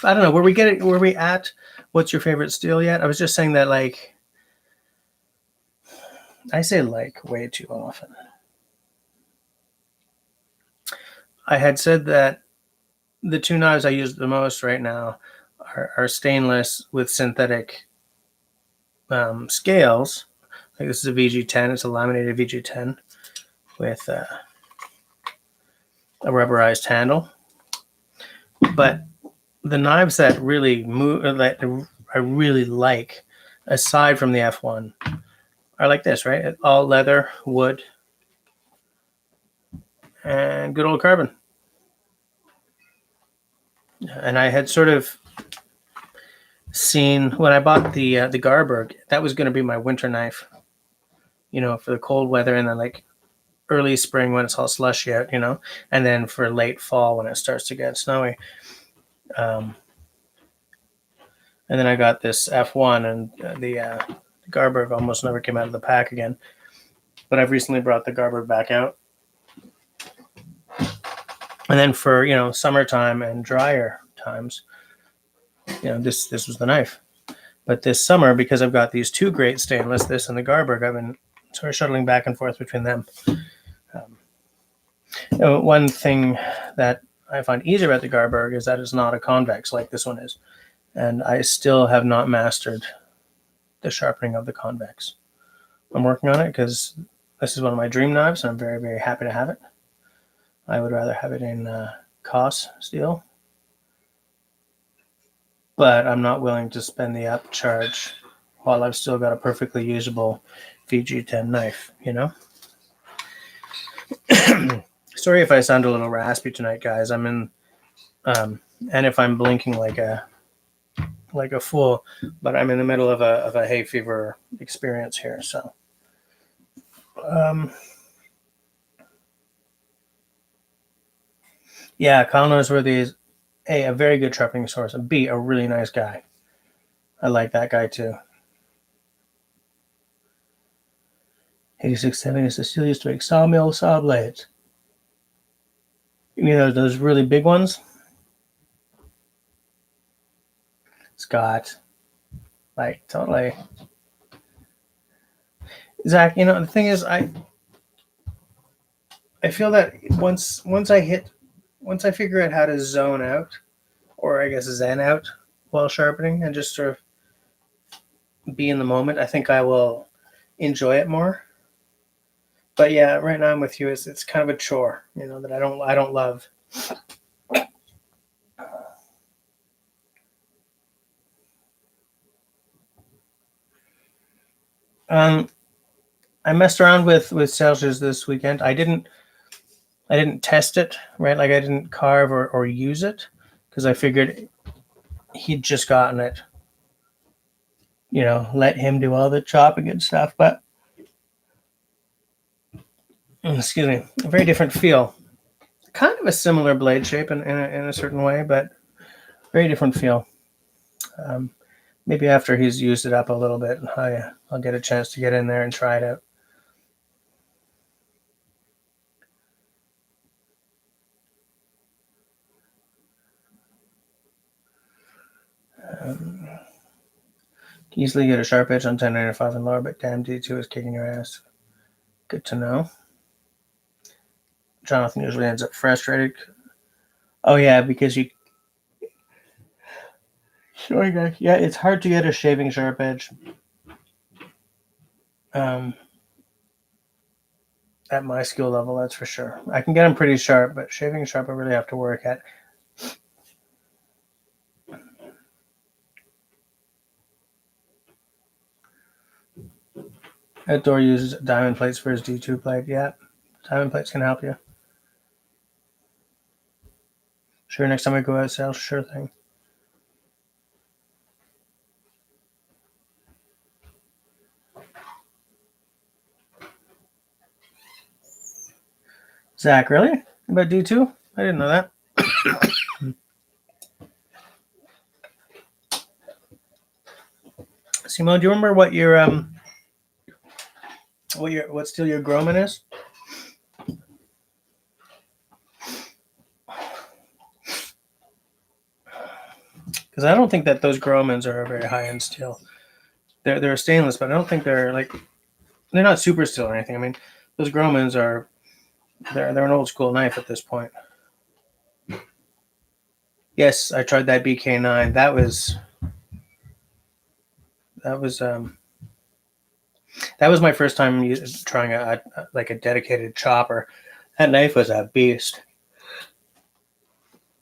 I don't know. Were we at? What's your favorite steel yet? I was just saying that, like, I say like way too often. I had said that the two knives I use the most right now are stainless with synthetic scales. Like, this is a VG10. It's a laminated VG10 with a rubberized handle. But the knives that really move, that I really like, aside from the F1, are like this, right? All leather, wood, and good old carbon. And I had sort of seen when I bought the Garberg, that was going to be my winter knife, for the cold weather, and then like early spring when it's all slushy out, and then for late fall when it starts to get snowy. And then I got this F1, and the Garberg almost never came out of the pack again. But I've recently brought the Garberg back out. And then for, summertime and drier times, this was the knife. But this summer, because I've got these two great stainless, this and the Garberg, I've been sort of shuttling back and forth between them. One thing that I find easier about the Garberg is that it's not a convex like this one is. And I still have not mastered the sharpening of the convex. I'm working on it because this is one of my dream knives, and I'm very, very happy to have it. I would rather have it in Koss steel, but I'm not willing to spend the upcharge while I've still got a perfectly usable VG10 knife, Sorry if I sound a little raspy tonight, guys. I'm in, and if I'm blinking like a fool, but I'm in the middle of a hay fever experience here, so. Yeah, Kyle Noseworthy is A, very good sharpening source, and B, a really nice guy. I like that guy too. 8670 is still used to make sawmill saw blades. Those really big ones? Scott. Like, totally. Zach, the thing is, I feel that once I figure out how to zone out, or I guess zen out while sharpening, and just sort of be in the moment, I think I will enjoy it more. But yeah, right now I'm with you. It's kind of a chore, that I don't love. I messed around with Celsius this weekend. I didn't test it, right? Like, I didn't carve or use it because I figured he'd just gotten it. Let him do all the chopping and stuff. But excuse me, a very different feel. Kind of a similar blade shape in a certain way, but very different feel. Maybe after he's used it up a little bit, I'll get a chance to get in there and try it out. Can easily get a sharp edge on 1095 and lower, but damn D2 is kicking your ass. Good to know. Jonathan usually ends up frustrated. Oh yeah, because you. Sorry guys. Yeah, it's hard to get a shaving sharp edge. At my skill level, that's for sure. I can get them pretty sharp, but shaving sharp I really have to work at. Outdoor uses diamond plates for his D2 plate. Yeah, diamond plates can help you. Sure, next time I go out sales, sure thing. Zach, really? About D2? I didn't know that. Simo, do you remember what what steel your Groman is? Because I don't think that those Gromans are a very high end steel. They're stainless, but I don't think they're not super steel or anything. I mean, those Gromans are they're an old school knife at this point. Yes, I tried that BK9. That was my first time trying a dedicated chopper. That knife was a beast.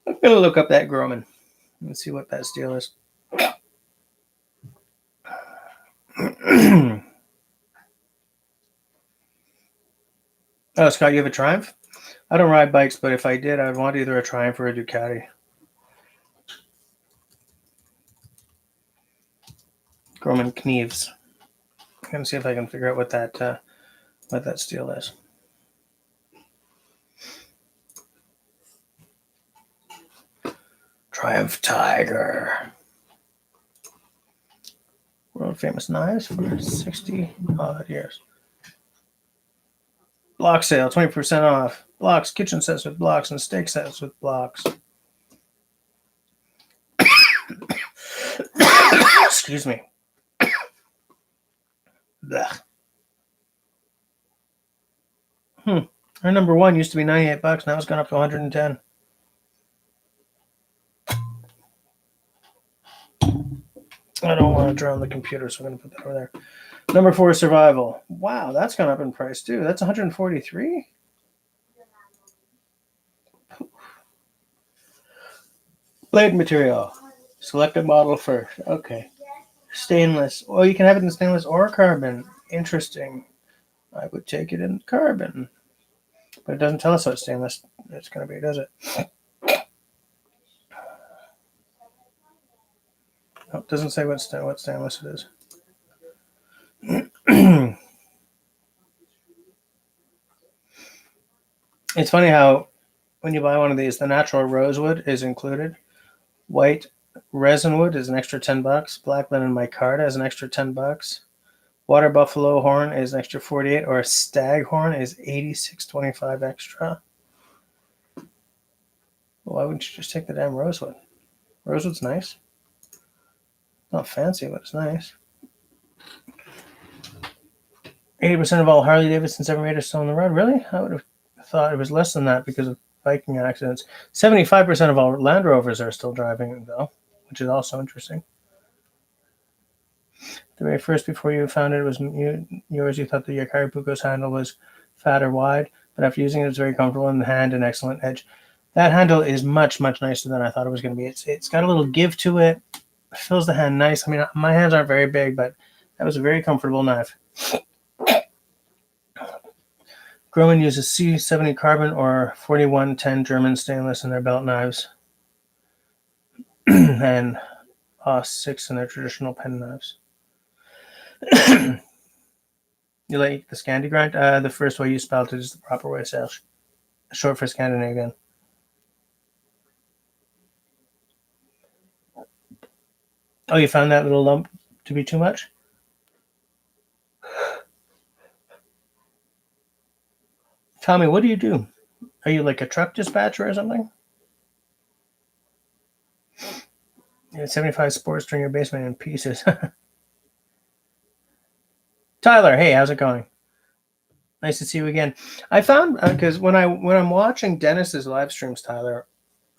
I'm gonna look up that Groman and see what that steel is. Oh, Scott, you have a Triumph? I don't ride bikes, but if I did, I'd want either a Triumph or a Ducati. Groman Knieves. I'm gonna see if I can figure out what that steel is. Triumph Tiger. World famous knives for 60 odd years. Block sale, 20% off. Blocks, kitchen sets with blocks, and steak sets with blocks. Excuse me. Blech. Our number one used to be $98. Now it's gone up to 110. I don't want to drown the computer, so I'm going to put that over there. Number 4, Survival. Wow, that's gone up in price too. That's 143. Blade material. Select a model first. Okay. Stainless. Well, you can have it in stainless or carbon. Interesting. I would take it in carbon. But it doesn't tell us what stainless it's going to be, does it? No, it doesn't say what stainless it is. It's funny how when you buy one of these, the natural rosewood is included. White resin wood is an extra $10. Black linen micarta is an extra $10. Water buffalo horn is an extra $48, or a stag horn is $86.25 extra. Why wouldn't you just take the damn rosewood? Rosewood's nice. Not fancy, but it's nice. 80% of all Harley Davidsons ever made are still on the road. Really? I would have thought it was less than that because of biking accidents. 75% of all Land Rovers are still driving, though, which is also interesting. The very first, before you found it, was yours. You thought the Yakari Puko's handle was fat or wide, but after using it, it's very comfortable in the hand and excellent edge. That handle is much, much nicer than I thought it was going to be. It's got a little give to it. It feels the hand nice. I mean, my hands aren't very big, but that was a very comfortable knife. Groman uses C70 carbon or 4110 German stainless in their belt knives, and OS6 in their traditional pen knives. You like the Scandi grind? The first way you spelled it is the proper way to say it. Short for Scandinavian. Oh, you found that little lump to be too much? Tommy, what do you do? Are you like a truck dispatcher or something? 75 sports during your basement in pieces. Tyler, hey, how's it going? Nice to see you again. I found because when I'm watching Dennis's live streams, Tyler,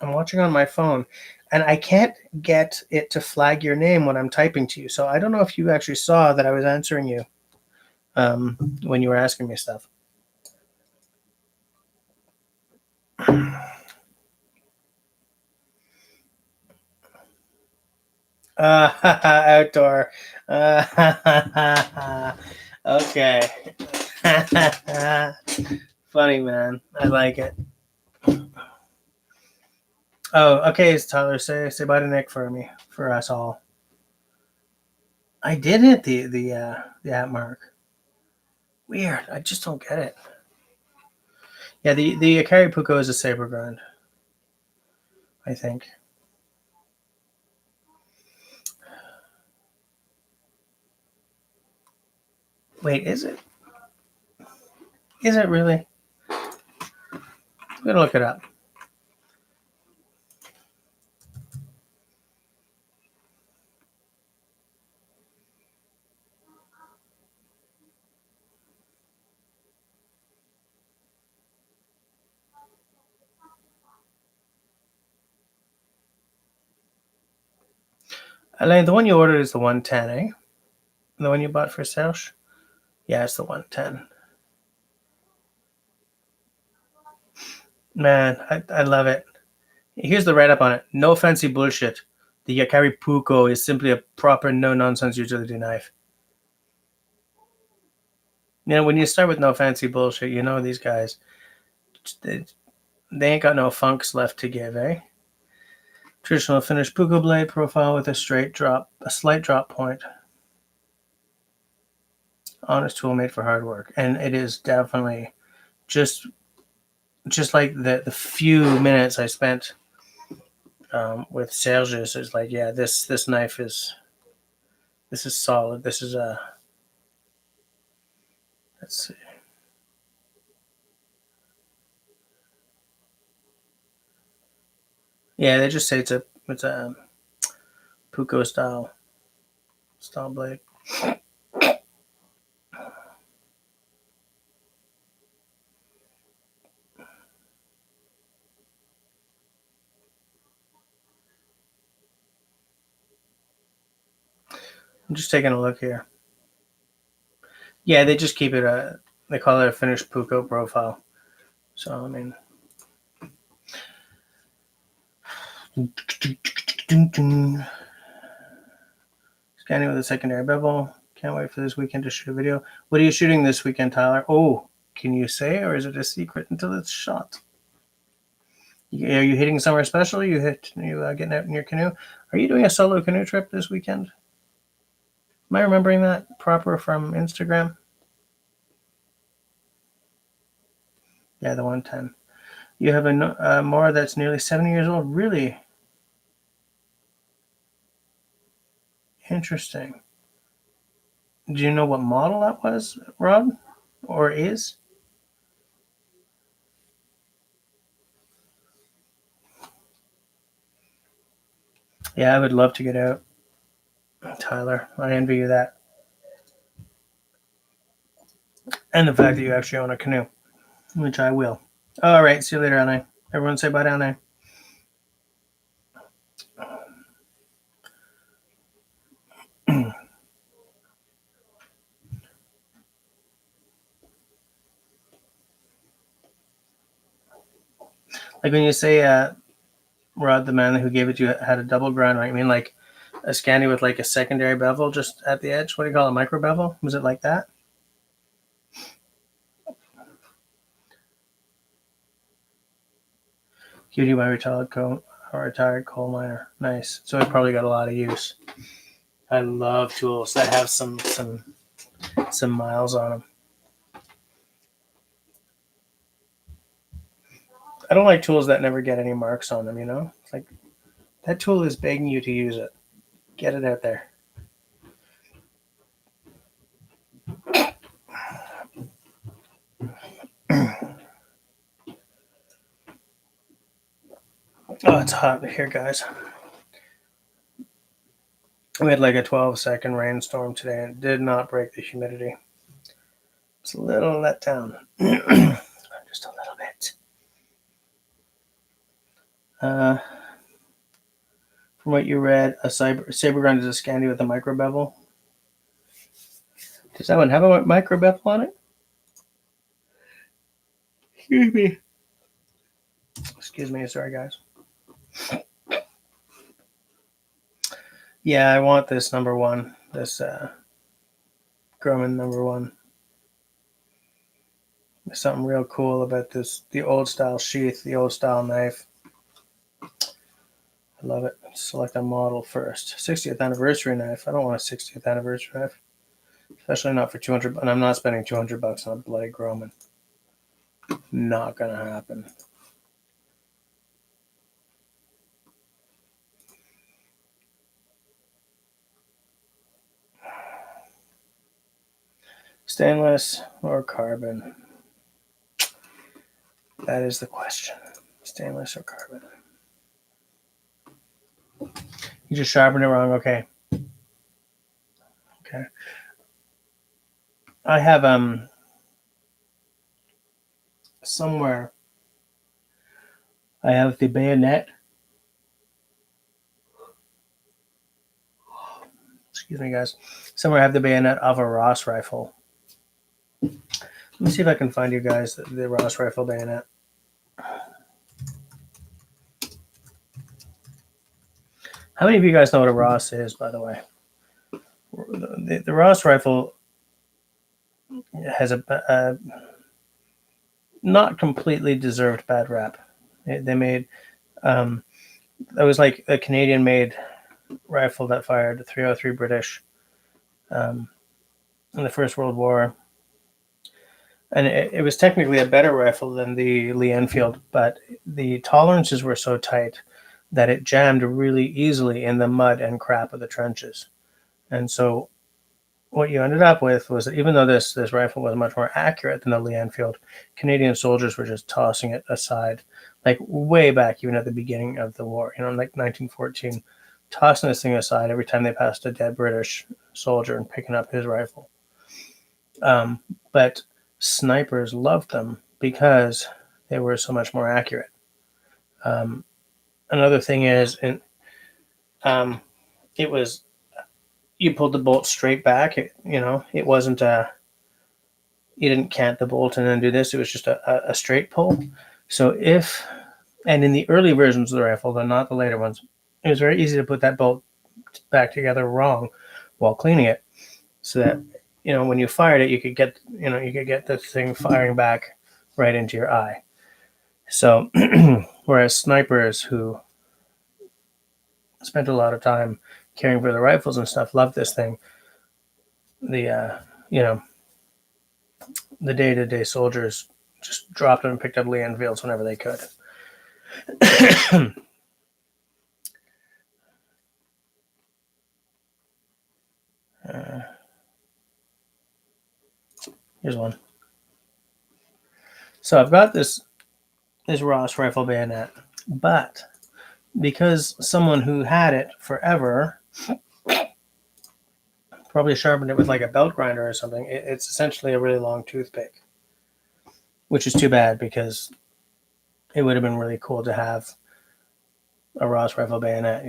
I'm watching on my phone, and I can't get it to flag your name when I'm typing to you. So I don't know if you actually saw that I was answering you when you were asking me stuff. Outdoor. Okay. Funny, man. I like it. Oh, okay, Tyler. Say bye to Nick for me, for us all. I did hit the at mark. Weird. I just don't get it. Yeah, the Akari Puko is a saber grind, I think. Wait, is it? Is it really? I'm gonna look it up. Elaine, the one you ordered is the 110, eh? The one you bought for Serge? Yeah, it's the 110. Man, I love it. Here's the write up on it. No fancy bullshit. The Yakari Puko is simply a proper no nonsense utility knife. You know, when you start with no fancy bullshit, you know these guys, they ain't got no funks left to give, eh? Traditional finished Puko blade profile with a slight drop point. Honest tool made for hard work, and it is definitely just like the few minutes I spent with Serge's is like, yeah, this knife is solid. This is a let's see. Yeah, they just say it's a Puko style blade. I'm just taking a look here. Yeah, they just keep it they call it a finished Puko profile. So I mean, scanning with a secondary bevel. Can't wait for this weekend to shoot a video. What are you shooting this weekend, Tyler? Oh, can you say, or is it a secret until it's shot? Are you hitting somewhere special? You getting out in your canoe? Are you doing a solo canoe trip this weekend? Am I remembering that proper from Instagram? Yeah, the 110. You have a Mora that's nearly 70 years old. Really interesting. Do you know what model that was, Rob, or is? Yeah, I would love to get out, Tyler. I envy you that, and the fact that you actually own a canoe, which I will. All right, see you later, Anna. Everyone say bye down there. Like when you say Rod, the man who gave it to you, had a double grind, right? I mean, like a Scandi with like a secondary bevel just at the edge. What do you call it? Micro bevel? Was it like that? Cutie by retired coal miner. Nice. So it probably got a lot of use. I love tools that have some miles on them. I don't like tools that never get any marks on them. You know, like that tool is begging you to use it. Get it out there. Oh, it's hot here, guys. We had like a 12-second rainstorm today and it did not break the humidity. It's a little let down. Just a little bit. From what you read, a saber grind is a Scandi with a micro bevel. Does that one have a micro bevel on it? Excuse me. Excuse me. Sorry, guys. Yeah, I want this number one. This Grumman number one. There's something real cool about this. The old style sheath, the old style knife. I love it. Select a model first. 60th anniversary knife. I don't want a 60th anniversary knife. Especially not for 200, and I'm not spending $200 on a bloody Grumman. Not gonna happen. Stainless or carbon? That is the question. Stainless or carbon? You just sharpened it wrong. Okay. Okay. I have somewhere. I have the bayonet. Excuse me, guys. Somewhere I have the bayonet of a Ross rifle. Let me see if I can find you guys the Ross rifle bayonet. How many of you guys know what a Ross is, by the way? The Ross rifle has a not completely deserved bad rap. They made that was like a Canadian-made rifle that fired .303 British in the First World War, and it was technically a better rifle than the Lee Enfield, but the tolerances were so tight that it jammed really easily in the mud and crap of the trenches. And so what you ended up with was that even though this rifle was much more accurate than the Lee Enfield, Canadian soldiers were just tossing it aside, like way back even at the beginning of the war, like 1914, tossing this thing aside every time they passed a dead British soldier and picking up his rifle. But snipers loved them because they were so much more accurate. Another thing is, it was, you pulled the bolt straight back. It wasn't you didn't cant the bolt and then do this. It was just a straight pull. So and in the early versions of the rifle, though not the later ones, it was very easy to put that bolt back together wrong while cleaning it, so that when you fired it, you could get the thing firing back right into your eye. So whereas snipers who spent a lot of time caring for the rifles and stuff loved this thing, the the day-to-day soldiers just dropped them and picked up Lee Enfields whenever they could. Here's one. So I've got this Ross rifle bayonet, but because someone who had it forever probably sharpened it with like a belt grinder or something, it's essentially a really long toothpick, which is too bad because it would have been really cool to have a Ross rifle bayonet,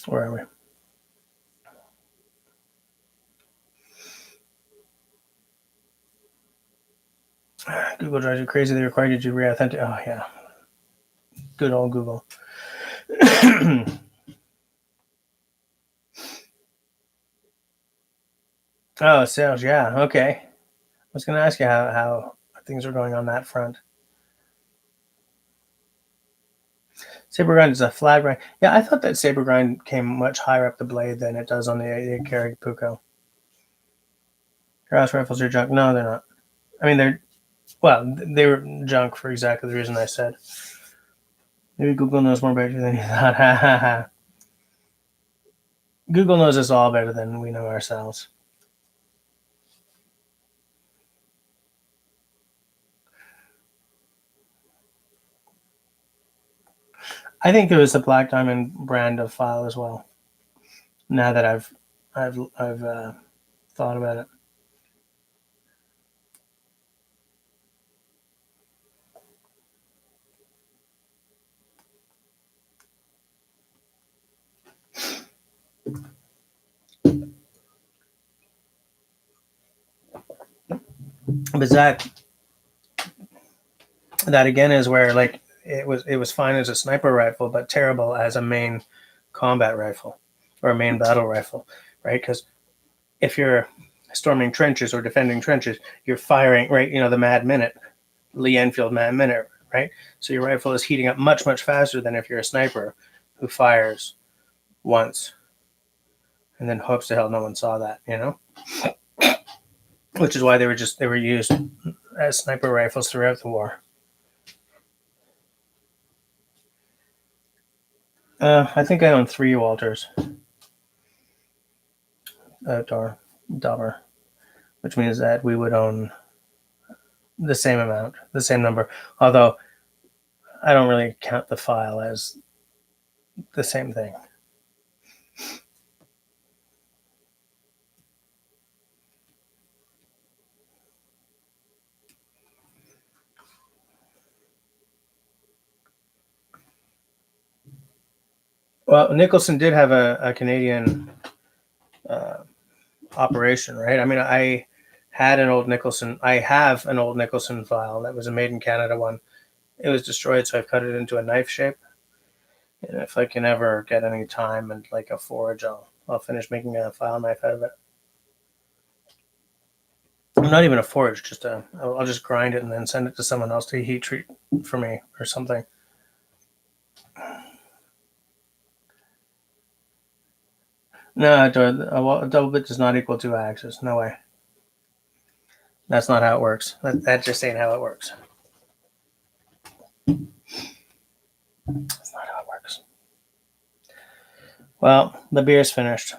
Where are we? Google drives you crazy. They require you to re-authenticate. Oh, yeah. Good old Google. Oh, sales. Yeah. Okay. I was going to ask you how things are going on that front. Saber grind is a flat grind. Yeah, I thought that saber grind came much higher up the blade than it does on the Ikari Puko. Ross rifles are junk. No, they're not. I mean, they were junk for exactly the reason I said. Maybe Google knows more about you than you thought. Google knows us all better than we know ourselves. I think there was a Black Diamond brand of file as well. Now that I've thought about it. But that again is where like it was fine as a sniper rifle, but terrible as a main combat rifle or a main battle rifle, right? Because if you're storming trenches or defending trenches, you're firing, right? You know, the Mad Minute, Lee Enfield Mad Minute, right? So your rifle is heating up much, much faster than if you're a sniper who fires once and then hopes to hell no one saw that, you know? Which is why they were used as sniper rifles throughout the war. I think I own 3 Walters outdoor Dauber, which means that we would own the same amount, the same number. Although I don't really count the file as the same thing. Well, Nicholson did have a Canadian operation, right? I mean, I have an old Nicholson file that was a made in Canada one. It was destroyed, so I've cut it into a knife shape. And if I can ever get any time and like a forge, I'll finish making a file knife out of it. Not even a forge, I'll just grind it and then send it to someone else to heat treat for me or something. No, a double bit does not equal 2 axes. No way. That's not how it works. That just ain't how it works. That's not how it works. Well, the beer's finished.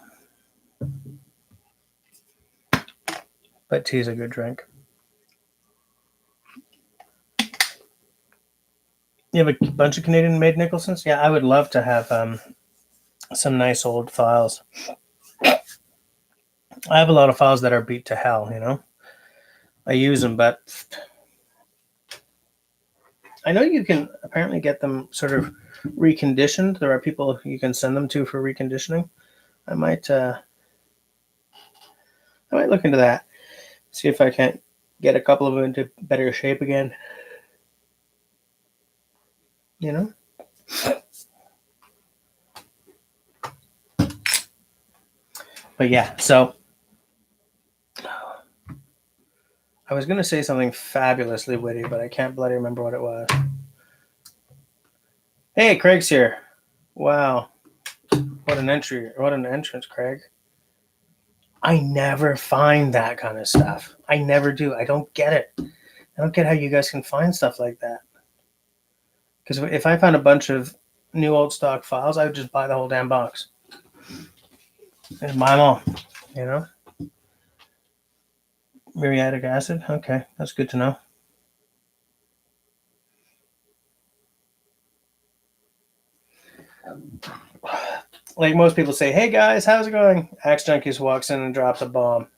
But tea's a good drink. You have a bunch of Canadian-made Nicholsons? Yeah, I would love to have some nice old files. I have a lot of files that are beat to hell, you know? I use them, but I know you can apparently get them sort of reconditioned. There are people you can send them to for reconditioning. I might look into that. See if I can't get a couple of them into better shape again. You know? But yeah, so I was going to say something fabulously witty, but I can't bloody remember what it was. Hey, Craig's here. Wow. What an entry. What an entrance, Craig. I never find that kind of stuff. I never do. I don't get it. I don't get how you guys can find stuff like that. Because if I found a bunch of new old stock files, I would just buy the whole damn box. And buy them all, you know? Muriatic acid? Okay, that's good to know. Like most people say, hey guys, how's it going? Axe Junkies walks in and drops a bomb.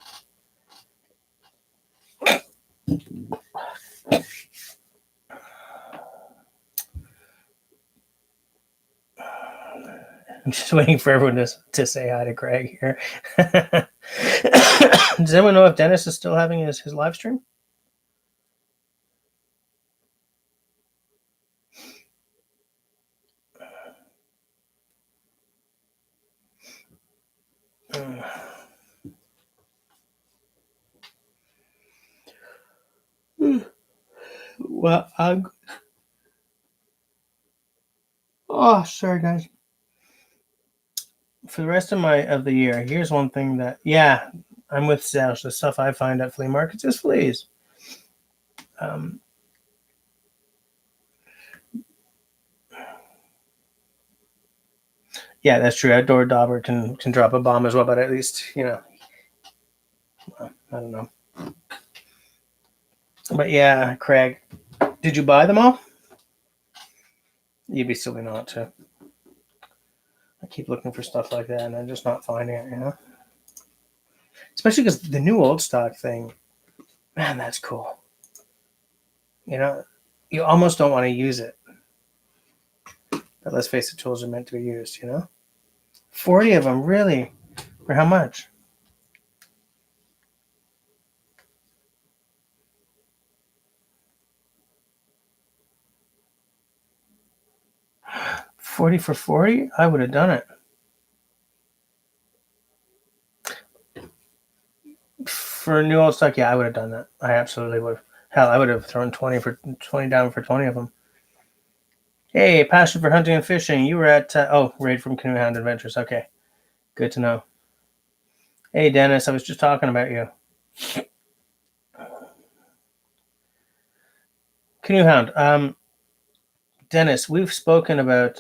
I'm just waiting for everyone to say hi to Craig here. Does anyone know if Dennis is still having his live stream? Well, oh, sorry guys. For the rest of the year, here's one thing that I'm with Serge. The stuff I find at flea markets is fleas. Yeah, that's true. Outdoor Dauber can drop a bomb as well, but at least, you know, well, I don't know. But yeah, Craig, did you buy them all? You'd be silly not to. I keep looking for stuff like that, and I'm just not finding it, you know? Especially because the new old stock thing, man, that's cool. You know, you almost don't want to use it. But let's face it, tools are meant to be used, you know? 40 of them, really? For how much? $40 for 40? I would have done it. For new old stock, yeah, I would have done that. I absolutely would have. Hell, I would have thrown 20 down for 20 of them. Hey, passion for hunting and fishing. You were at Raid from Canoe Hound Adventures. Okay, good to know. Hey, Dennis, I was just talking about you. Canoe Hound. Dennis, we've spoken about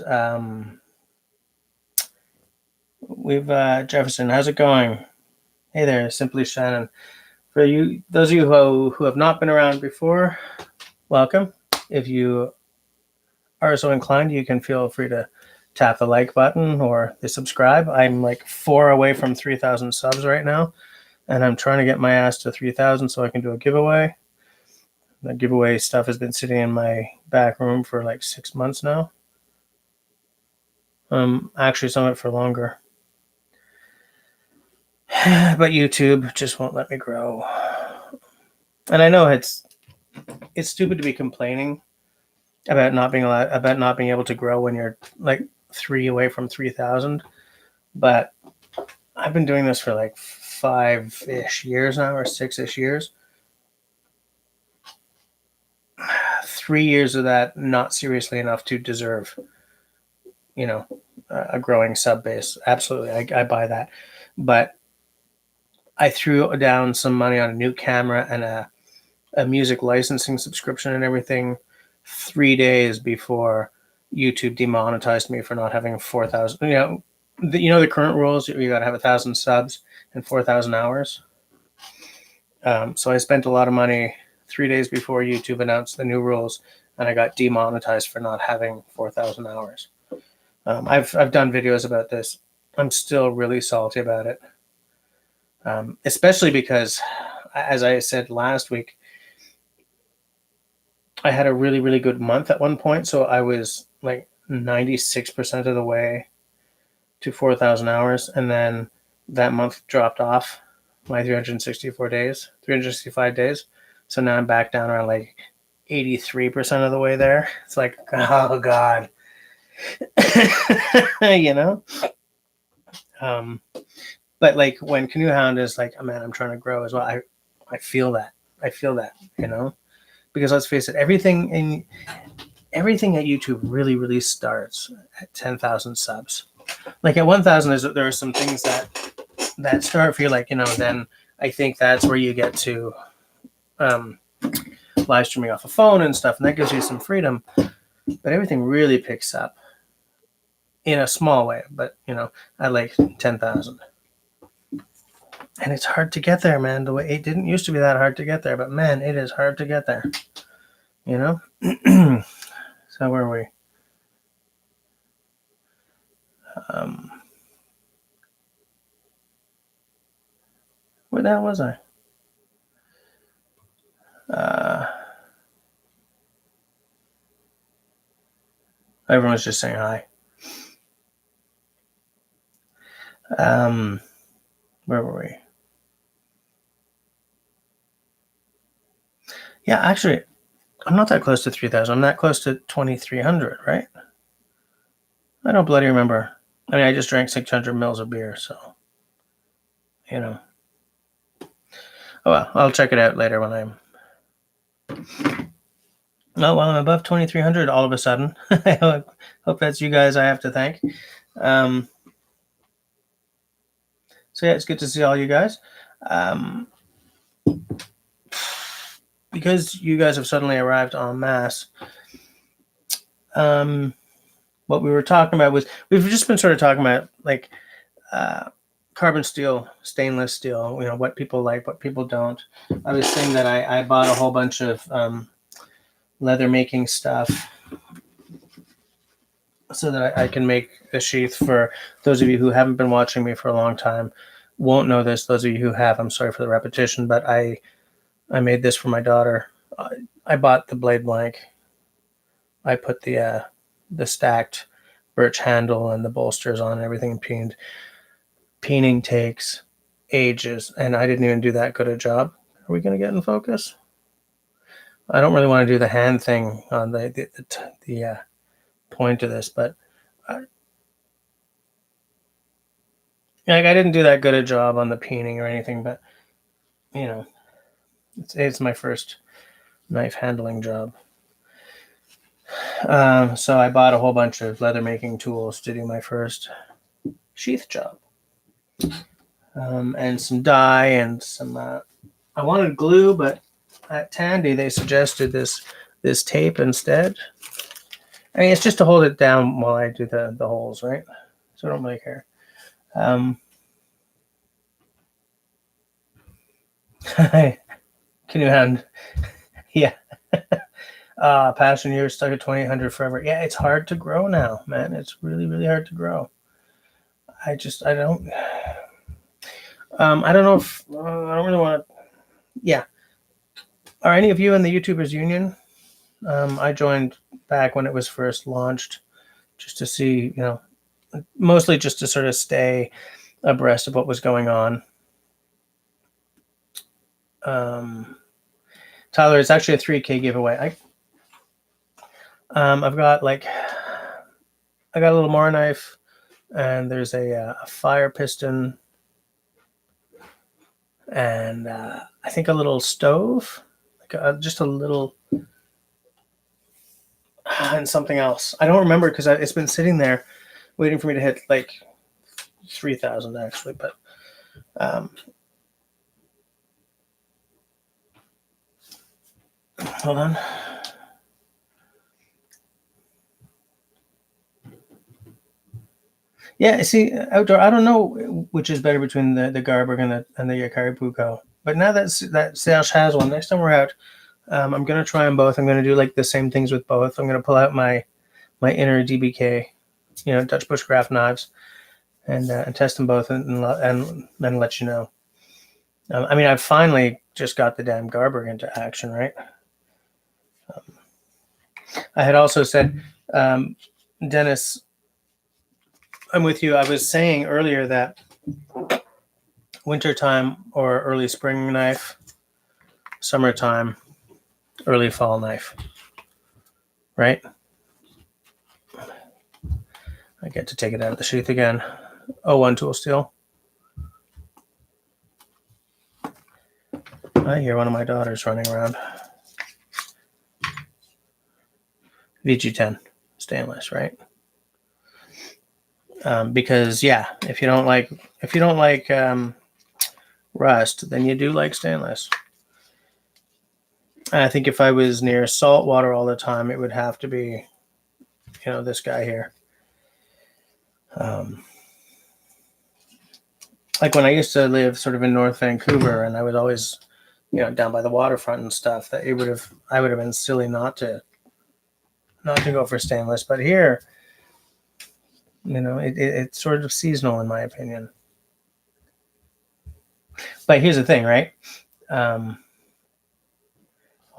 Jefferson. How's it going? Hey there, Simply Shannon. For you, those of you who have not been around before, welcome. If you are so inclined, you can feel free to tap the like button or the subscribe. I'm like 4 away from 3,000 subs right now, and I'm trying to get my ass to 3,000 so I can do a giveaway. The giveaway stuff has been sitting in my back room for like 6 months now. Actually, some of it for longer. But YouTube just won't let me grow. And I know it's stupid to be complaining about not being able to grow when you're like 3 away from 3,000. But I've been doing this for like 5-ish years now, or 6-ish years. 3 years of that not seriously enough to deserve, a growing sub base. Absolutely, I buy that. But I threw down some money on a new camera and a music licensing subscription and everything 3 days before YouTube demonetized me for not having 4,000. The current rules, you got to have 1,000 subs and 4,000 hours. So I spent a lot of money 3 days before YouTube announced the new rules, and I got demonetized for not having 4,000 hours. I've done videos about this. I'm still really salty about it, especially because, as I said last week, I had a really, really good month at one point. So I was like 96% of the way to 4,000 hours. And then that month dropped off my 365 days. So now I'm back down around like 83% of the way there. It's like, oh God, but like when Canoe Hound is like, oh man, I'm trying to grow as well. I feel that, because let's face it, everything at YouTube really, really starts at 10,000 subs. Like at 1,000, there are some things that start for you, like, then I think that's where you get to live streaming off a phone and stuff, and that gives you some freedom. But everything really picks up in a small way, but at like 10,000. And it's hard to get there, man. The way it didn't used to be that hard to get there, but man, it is hard to get there. So where are we? Where the hell was I? Everyone's just saying hi. Where were we? Yeah, actually, I'm not that close to 3,000. I'm that close to 2,300, right? I don't bloody remember. I mean, I just drank 600 mils of beer, so, Oh, well, I'll check it out later when I'm... Oh, well, I'm above 2,300 all of a sudden. I hope that's you guys I have to thank. So, yeah, it's good to see all you guys. Because you guys have suddenly arrived en masse, what we were talking about was, we've just been sort of talking about, like, carbon steel, stainless steel, what people like, what people don't. I was saying that I bought a whole bunch of leather making stuff. so that I can make the sheath. For those of you who haven't been watching me for a long time, won't know this. Those of you who have, I'm sorry for the repetition, but I made this for my daughter. I bought the blade blank. I put the stacked birch handle and the bolsters on and everything peened. Peening takes ages, and I didn't even do that good a job. Are we going to get in focus? I don't really want to do the hand thing on the point of this, but I didn't do that good a job on the peening or anything. But you know, it's my first knife handling job. So I bought a whole bunch of leather making tools to do my first sheath job, and some dye and some. I wanted glue, but at Tandy they suggested this tape instead. I mean, it's just to hold it down while I do the holes, right? So I don't really care. Canoe hand, yeah. Passion years stuck at 2800 forever. Yeah, it's hard to grow now, man. It's really, really hard to grow. I don't. I don't know if I don't really want to. Yeah. Are any of you in the YouTubers Union? I joined back when it was first launched, just to see, mostly just to sort of stay abreast of what was going on. Tyler, it's actually a 3K giveaway. I've got I got a little Mora knife, and there's a fire piston, and I think a little stove, just a little, and something else. I don't remember because it's been sitting there waiting for me to hit like 3,000 actually, but hold on. Yeah, see, outdoor. I don't know which is better between the Garberg and the Yakari Puko. But now that Serge has one, next time we're out, I'm gonna try them both. I'm gonna do like the same things with both. I'm gonna pull out my inner DBK, Dutch bushcraft knives, and test them both, and then let you know. I mean, I've finally just got the damn Garberg into action, right? I had also said, Dennis, I'm with you. I was saying earlier that wintertime or early spring knife, summertime, early fall knife, right? I get to take it out of the sheath again. 01 tool steel. I hear one of my daughters running around. VG10 stainless, right? Because if you don't like rust, then you do like stainless. I think if I was near salt water all the time, it would have to be, this guy here. Like when I used to live sort of in North Vancouver, and I was always, down by the waterfront and stuff, that I would have been silly not to go for stainless. But here, it's sort of seasonal in my opinion. But here's the thing, right? Hold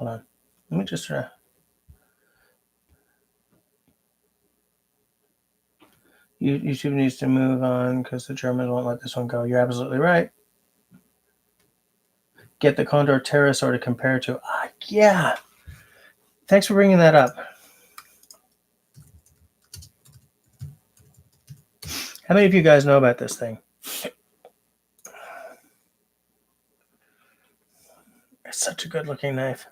on. Let me just YouTube needs to move on because the Germans won't let this one go. You're absolutely right. Get the Condor Pterosaur to compare to. Yeah. Thanks for bringing that up. How many of you guys know about this thing? It's such a good looking knife.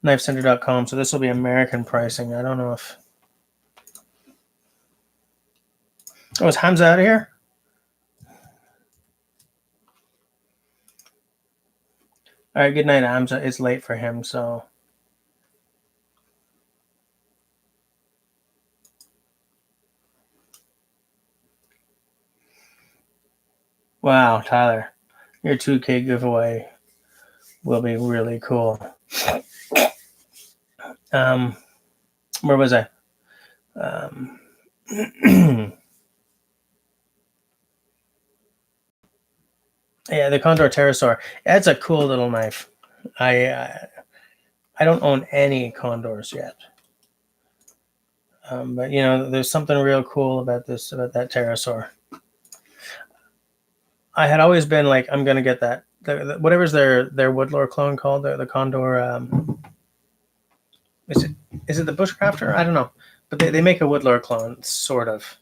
KnifeCenter.com. So this will be American pricing. I don't know if. Oh, is Hamza out of here? All right, good night, Hamza. It's late for him, so. Wow, Tyler, your 2K giveaway will be really cool. Where was I? Yeah, the Condor Pterosaur. That's a cool little knife. I I don't own any Condors yet, but there's something real cool about that Pterosaur. I had always been like, I'm gonna get that. Whatever's their Woodlore clone called, the Condor. Is it the Bushcrafter? I don't know, but they make a Woodlore clone, sort of.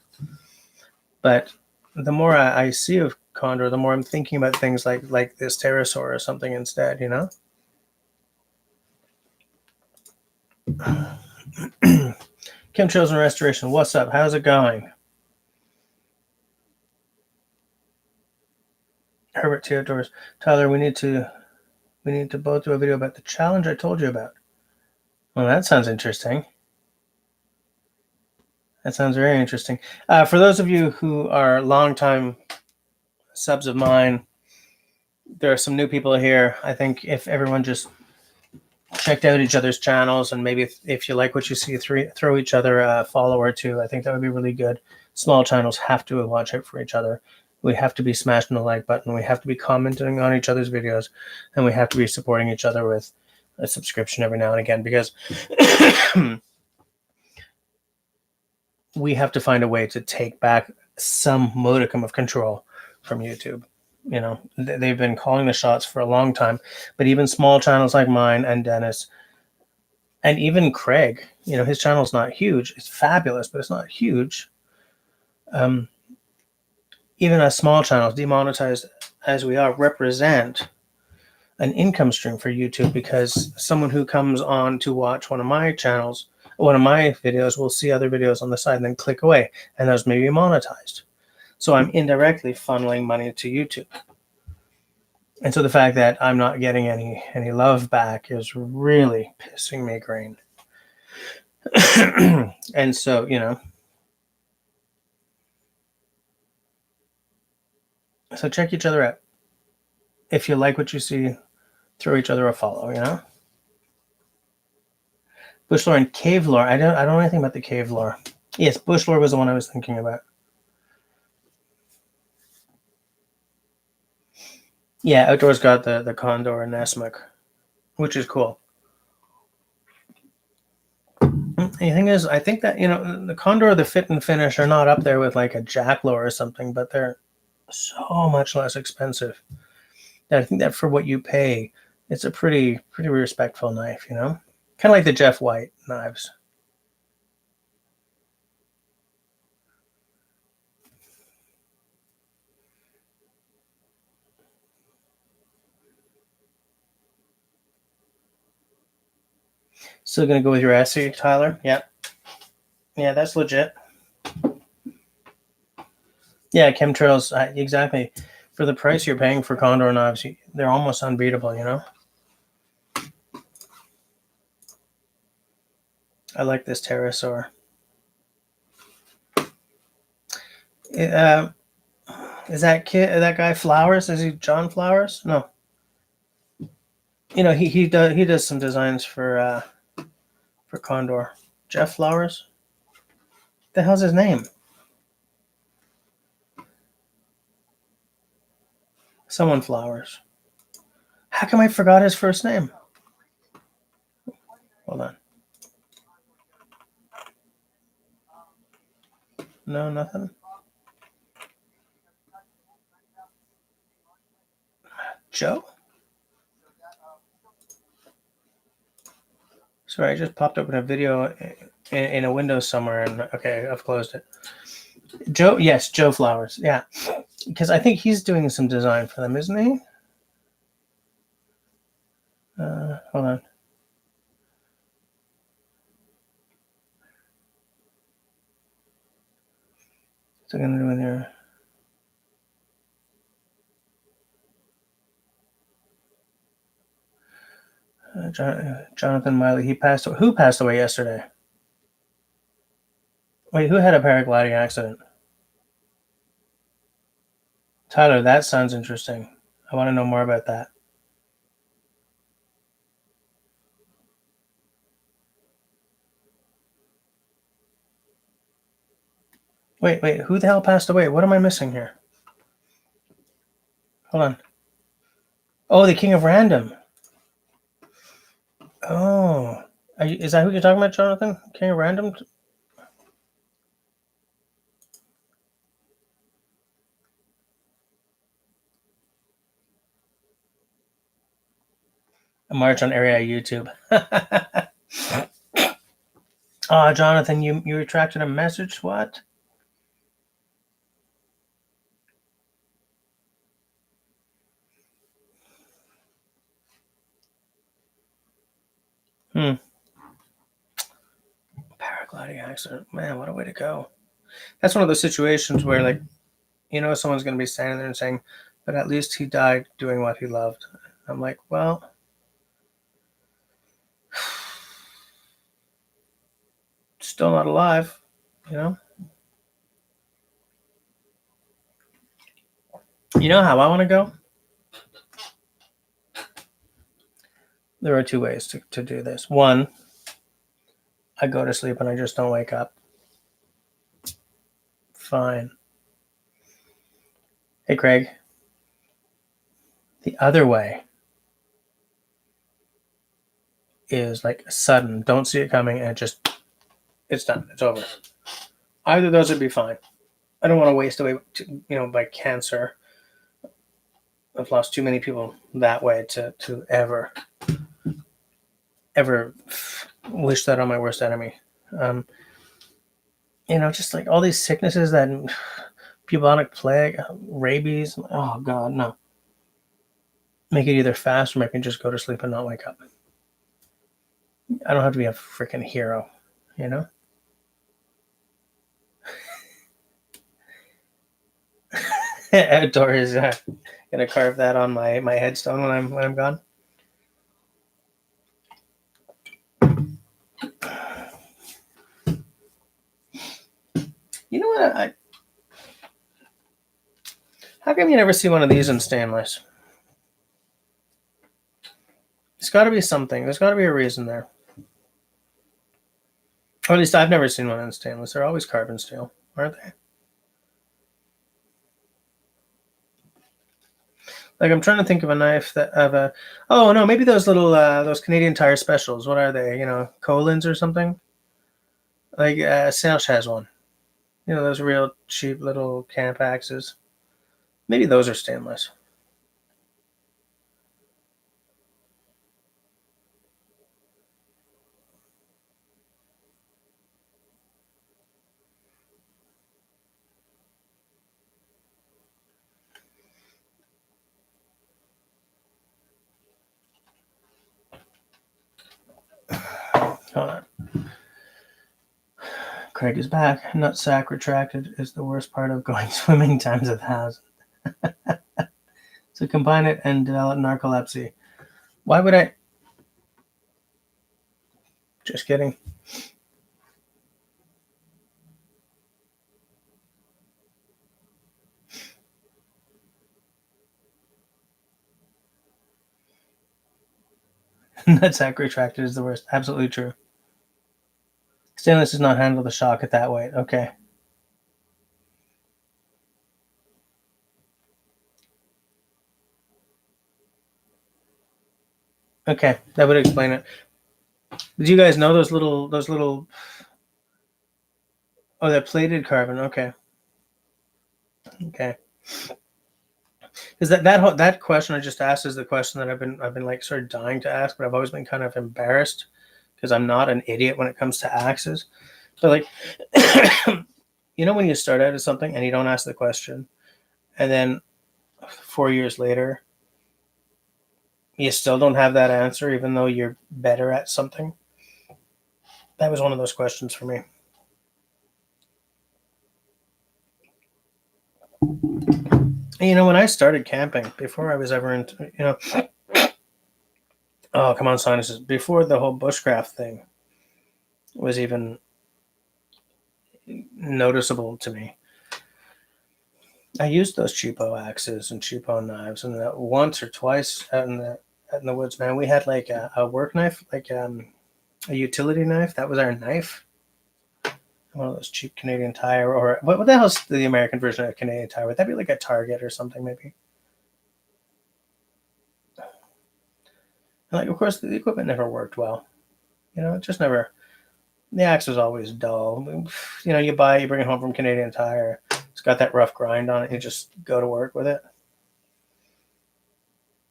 But the more I see of Condor, the more I'm thinking about things like this Pterosaur or something instead. Chemtrails and Restoration. What's up? How's it going? Herbert T. Outdoors. Tyler, we need to both do a video about the challenge I told you about. Well, that sounds interesting. That sounds very interesting. For those of you who are longtime subs of mine, there are some new people here. I think if everyone just checked out each other's channels, and maybe if you like what you see, throw each other a follow or two, I think that would be really good. Small channels have to watch out for each other. We have to be smashing the like button. We have to be commenting on each other's videos, and we have to be supporting each other with a subscription every now and again, because we have to find a way to take back some modicum of control from YouTube. They've been calling the shots for a long time, but even small channels like mine and Dennis, and even Craig, his channel's not huge. It's fabulous, but it's not huge. Even as small channels, demonetized as we are, represent an income stream for YouTube, because someone who comes on to watch one of my videos will see other videos on the side and then click away, and those may be monetized. So I'm indirectly funneling money to YouTube. And so the fact that I'm not getting any love back is really pissing me green. And so, so check each other out. If you like what you see, throw each other a follow, Bushlore and Cave Lore. I don't know anything about the Cave Lore. Yes, Bushlore was the one I was thinking about. Yeah, Outdoors got the Condor and Nessmuk, which is cool. The thing is, I think that, the Condor, the fit and finish are not up there with like a Jacklore or something, but they're so much less expensive. And I think that for what you pay, it's a pretty respectful knife, Kind of like the Jeff White knives. Still gonna go with your Essie, Tyler? Yeah. Yeah, that's legit. Yeah, chemtrails, exactly. For the price you're paying for Condor knives, they're almost unbeatable, I like this Pterosaur. Is that guy Flowers? Is he John Flowers? No. He does some designs for Condor. Jeff Flowers? What the hell's his name? Someone Flowers. How come I forgot his first name? Hold on. No, nothing. Joe? Sorry, I just popped up in a video in a window somewhere, and okay, I've closed it. Joe, yes, Joe Flowers. Yeah, because I think he's doing some design for them, isn't he? Hold on. What's it gonna do in here? Jonathan Miley. He passed. Who passed away yesterday? Wait, who had a paragliding accident? Tyler, that sounds interesting. I want to know more about that. Wait. Who the hell passed away? What am I missing here? Hold on. Oh, the King of Random. Oh. Is that who you're talking about, Jonathan? King of Random? A march on area YouTube. Oh, Jonathan, you retracted a message? What? Paragliding accident. Man, what a way to go. That's one of those situations where, like, someone's going to be standing there and saying, but at least he died doing what he loved. I'm like, well, still not alive, you know? You know how I want to go? There are two ways to do this. One, I go to sleep and I just don't wake up. Fine. Hey, Craig. The other way is like sudden, don't see it coming, and it's done. It's over. Either of those would be fine. I don't want to waste away, by cancer. I've lost too many people that way to ever wish that on my worst enemy. Just like all these sicknesses, that bubonic plague, rabies. Oh God, no. Make it either fast or make me just go to sleep and not wake up. I don't have to be a freaking hero, you know? Outdoor is gonna carve that on my headstone when I'm gone. You know what? How come you never see one of these in stainless? There's got to be something. There's got to be a reason there. Or at least I've never seen one in stainless. They're always carbon steel, aren't they? Like, I'm trying to think of a knife that of a. Oh no, maybe those little those Canadian Tire specials. What are they? Colins or something. Like Serge has one. Those real cheap little camp axes. Maybe those are stainless. Hold on. Craig is back. Nutsack retracted is the worst part of going swimming times 1,000. So combine it and develop narcolepsy. Why would I? Just kidding. Nutsack retracted is the worst. Absolutely true. Stainless does not handle the shock at that weight. Okay. Okay, that would explain it. Did you guys know those little? Oh, they're plated carbon. Okay. Because that question I just asked is the question that I've been like sort of dying to ask, but I've always been kind of embarrassed because I'm not an idiot when it comes to axes. So like, when you start out at something and you don't ask the question, and then 4 years later, you still don't have that answer, even though you're better at something. That was one of those questions for me. When I started camping, before I was ever into, oh, come on, sinuses. Before the whole bushcraft thing was even noticeable to me, I used those cheapo axes and cheapo knives, and once or twice out in the woods, man, we had like a work knife, like a utility knife. That was our knife. one of those cheap Canadian Tire, or what the hell's the American version of Canadian Tire? Would that be like a Target or something maybe? And like, of course, the equipment never worked well. It just never. The axe was always dull. You bring it home from Canadian Tire. It's got that rough grind on it. You just go to work with it.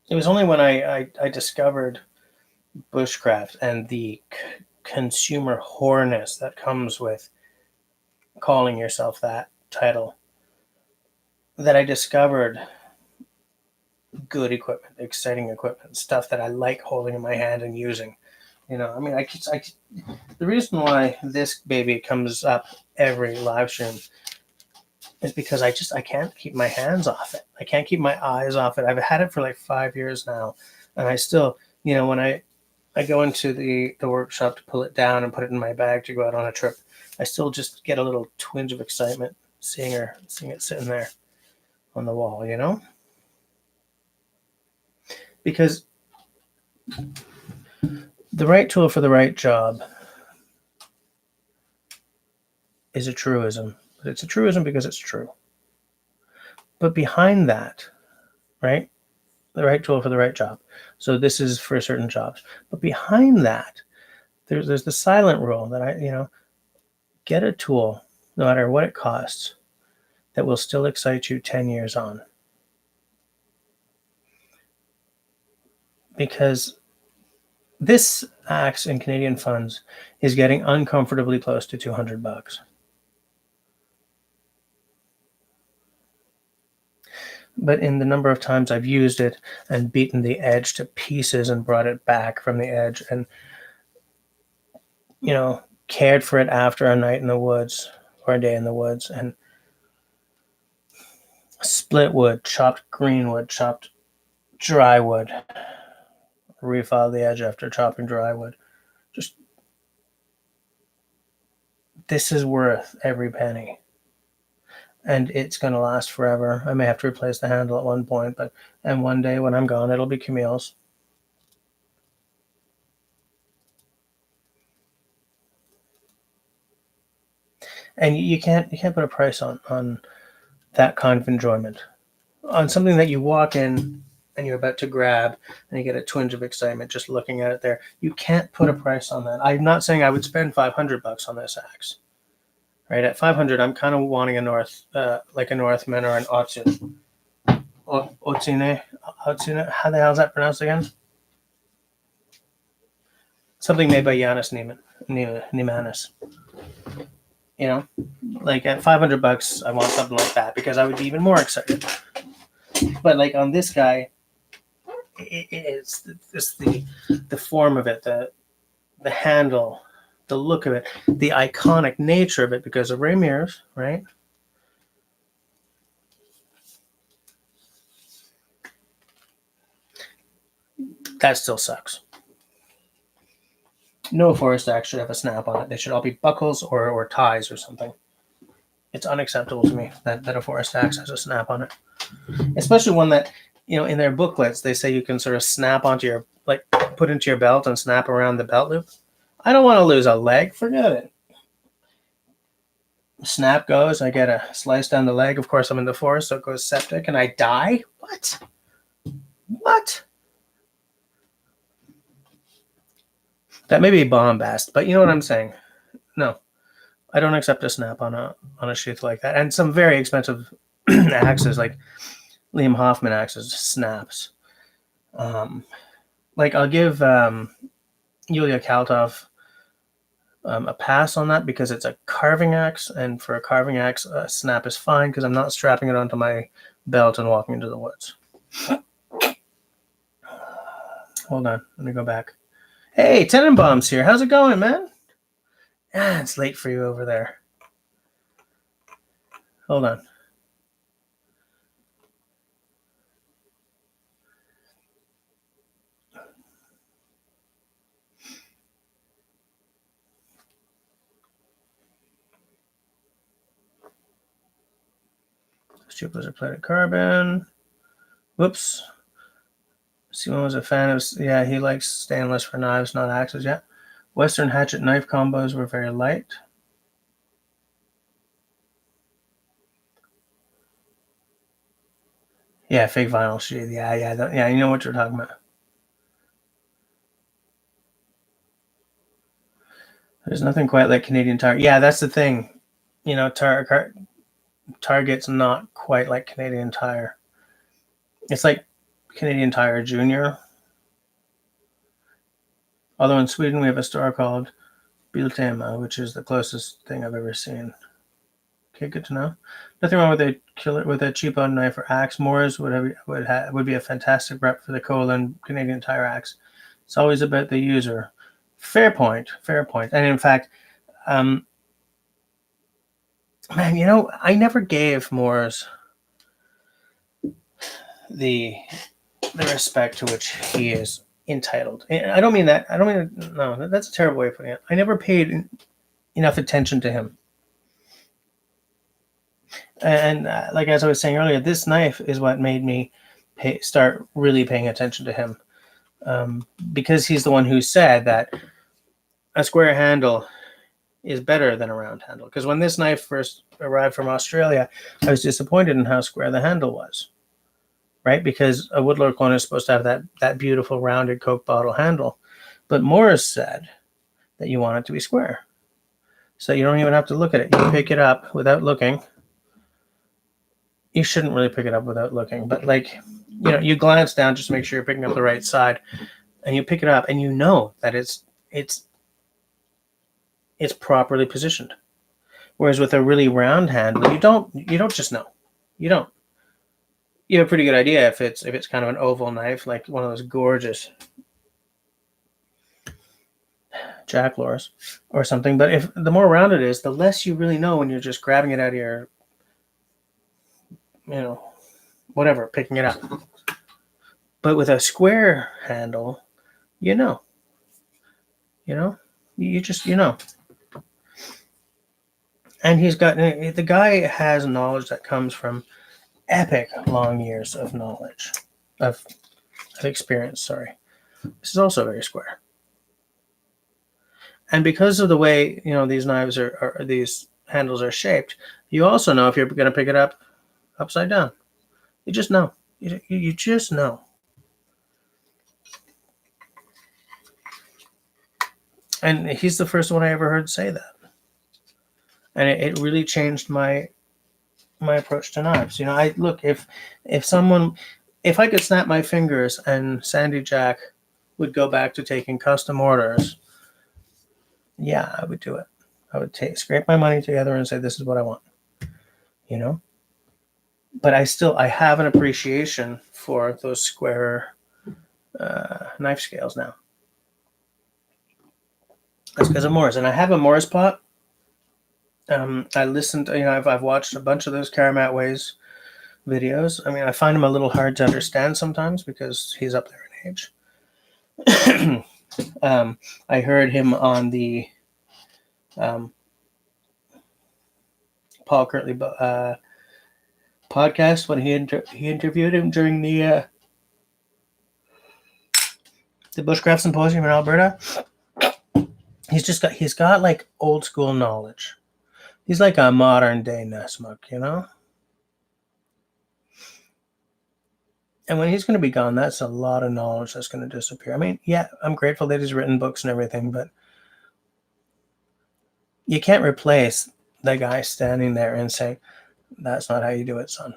It was only when I discovered bushcraft and the consumer whoreness that comes with calling yourself that title that I discovered good equipment, exciting equipment, stuff that I like holding in my hand and using. The reason why this baby comes up every live stream is because I can't keep my hands off it. I can't keep my eyes off it. I've had it for like 5 years now, and I still, when I go into the workshop to pull it down and put it in my bag to go out on a trip, I still just get a little twinge of excitement seeing it sitting there on the wall, because the right tool for the right job is a truism. But it's a truism because it's true. But behind that, right, the right tool for the right job. So this is for certain jobs. But behind that, there's the silent rule that get a tool, no matter what it costs, that will still excite you 10 years on. Because this axe in Canadian funds is getting uncomfortably close to $200. But in the number of times I've used it and beaten the edge to pieces and brought it back from the edge and, cared for it after a night in the woods or a day in the woods and split wood, chopped green wood, chopped dry wood, refiled the edge after chopping dry wood. Just, this is worth every penny. And it's going to last forever. I may have to replace the handle at one point, and one day when I'm gone, it'll be Camille's. And you can't put a price on that kind of enjoyment. On something that you walk in and you're about to grab and you get a twinge of excitement just looking at it there. You can't put a price on that. I'm not saying I would spend $500 on this axe. Right at 500, I'm kind of wanting a like a Northman or an Otsune. Otsune. How the hell is that pronounced again? Something made by Janus Neimanis. Like at $500, I want something like that because I would be even more excited. But like on this guy, it's the form of it, the handle, the look of it, the iconic nature of it because of Ray Mears, right? That still sucks. No forest axe should have a snap on it. They should all be buckles or ties or something. It's unacceptable to me that a forest axe has a snap on it. Especially one that, in their booklets, they say you can sort of snap onto your, like, put into your belt and snap around the belt loop. I don't want to lose a leg. Forget it. Snap goes. I get a slice down the leg. Of course, I'm in the forest, so it goes septic, and I die? What? That may be bombast, but you know what I'm saying. No, I don't accept a snap on a sheath like that. And some very expensive axes, like Liam Hoffman axes, snaps. Like I'll give Yulia Kaltov a pass on that because it's a carving axe, and for a carving axe, a snap is fine because I'm not strapping it onto my belt and walking into the woods. Hold on, let me go back. Hey, Tenenbaum's here. How's it going, man? It's late for you over there. Hold on. Steel Blizzard Plated Carbon. Whoops. Simon was a fan of, yeah, he likes stainless for knives, not axes. Yeah. Western hatchet knife combos were very light. Yeah, fake vinyl sheath. Yeah, yeah. You know what you're talking about. There's nothing quite like Canadian Tire. Yeah, that's the thing. You know, Target's not quite like Canadian Tire. It's like Canadian Tire Junior. Although in Sweden we have a store called Biltema, which is the closest thing I've ever seen. Okay, good to know. Nothing wrong with a cheapo knife or axe. Moores would be a fantastic rep for the Colin Canadian Tire axe. It's always about the user. Fair point. And in fact, man, I never gave Moores the respect to which he is entitled. I don't mean that. No, that's a terrible way of putting it. I never paid enough attention to him. And like as I was saying earlier, this knife is what made me start really paying attention to him, because he's the one who said that a square handle is better than a round handle. Because when this knife first arrived from Australia, I was disappointed in how square the handle was, right? Because a Woodlord clone is supposed to have that beautiful rounded Coke bottle handle, but Morris said that you want it to be square, so you don't even have to look at it. You pick it up without looking. You shouldn't really pick it up without looking, but you glance down just to make sure you're picking up the right side, and you pick it up, and you know that it's properly positioned. Whereas with a really round handle, you don't just know. You don't. You have a pretty good idea if it's kind of an oval knife, like one of those gorgeous Jacklors or something. But if the more round it is, the less you really know when you're just grabbing it out of your, whatever, picking it up. But with a square handle, you know. You just know. And the guy has knowledge that comes from epic long years of knowledge, of experience. Sorry, this is also very square. And because of the way these knives these handles are shaped, you also know if you're going to pick it up upside down. You just know. You just know. And he's the first one I ever heard say that. And it really changed my approach to knives. I look, if I could snap my fingers and Sandy Jack would go back to taking custom orders, yeah, I would do it. I would scrape my money together and say, this is what I want. But I have an appreciation for those square knife scales now. That's because of Morris. And I have a Morris pot. I listened, I've watched a bunch of those Karamat Ways videos. I mean, I find him a little hard to understand sometimes because he's up there in age. I heard him on the Paul Kirtley podcast when he interviewed him during the Bushcraft Symposium in Alberta. He's got like old school knowledge. He's like a modern day Nessmuk, And when he's going to be gone, that's a lot of knowledge that's going to disappear. I mean, yeah, I'm grateful that he's written books and everything, but you can't replace the guy standing there and saying, that's not how you do it, son.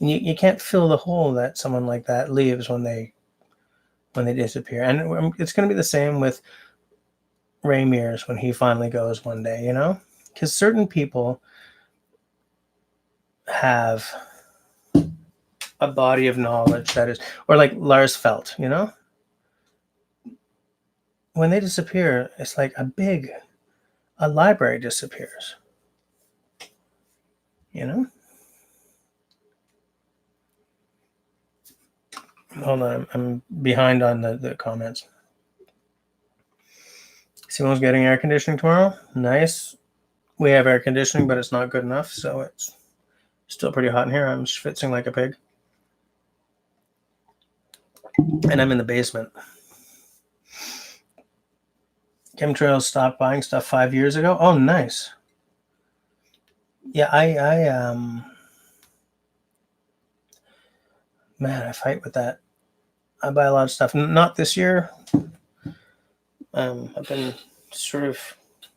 And you can't fill the hole that someone like that leaves when they disappear. And it's going to be the same with Ray Mears when he finally goes one day, because certain people have a body of knowledge that is, or like Lars Felt, when they disappear, it's like a library disappears, Hold on, I'm behind on the comments. Simo's getting air conditioning tomorrow. Nice. We have air conditioning, but it's not good enough, so it's still pretty hot in here. I'm schwitzing like a pig. And I'm in the basement. Chemtrails stopped buying stuff 5 years ago. Oh, nice. Yeah, man, I fight with that. I buy a lot of stuff. Not this year. I've been sort of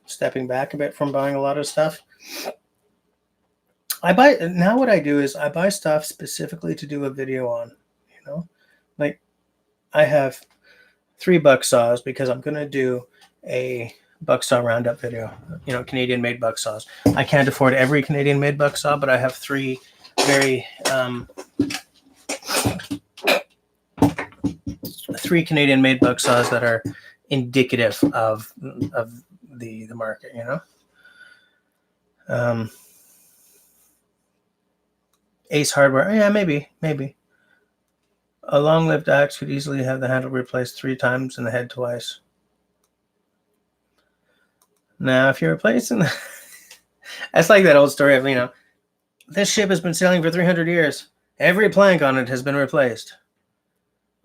stepping back a bit from buying a lot of stuff. I buy now. What I do is I buy stuff specifically to do a video on. You know, like I have 3 buck saws because I'm gonna do a buck saw roundup video. You know, Canadian made buck saws. I can't afford every Canadian made buck saw, but I have 3 very 3 Canadian made buck saws that are indicative of the market. You know. Ace Hardware, yeah, maybe. A long-lived axe could easily have the handle replaced 3 times and the head twice. Now, if you're replacing the... That's like that old story of, you know, this ship has been sailing for 300 years. Every plank on it has been replaced.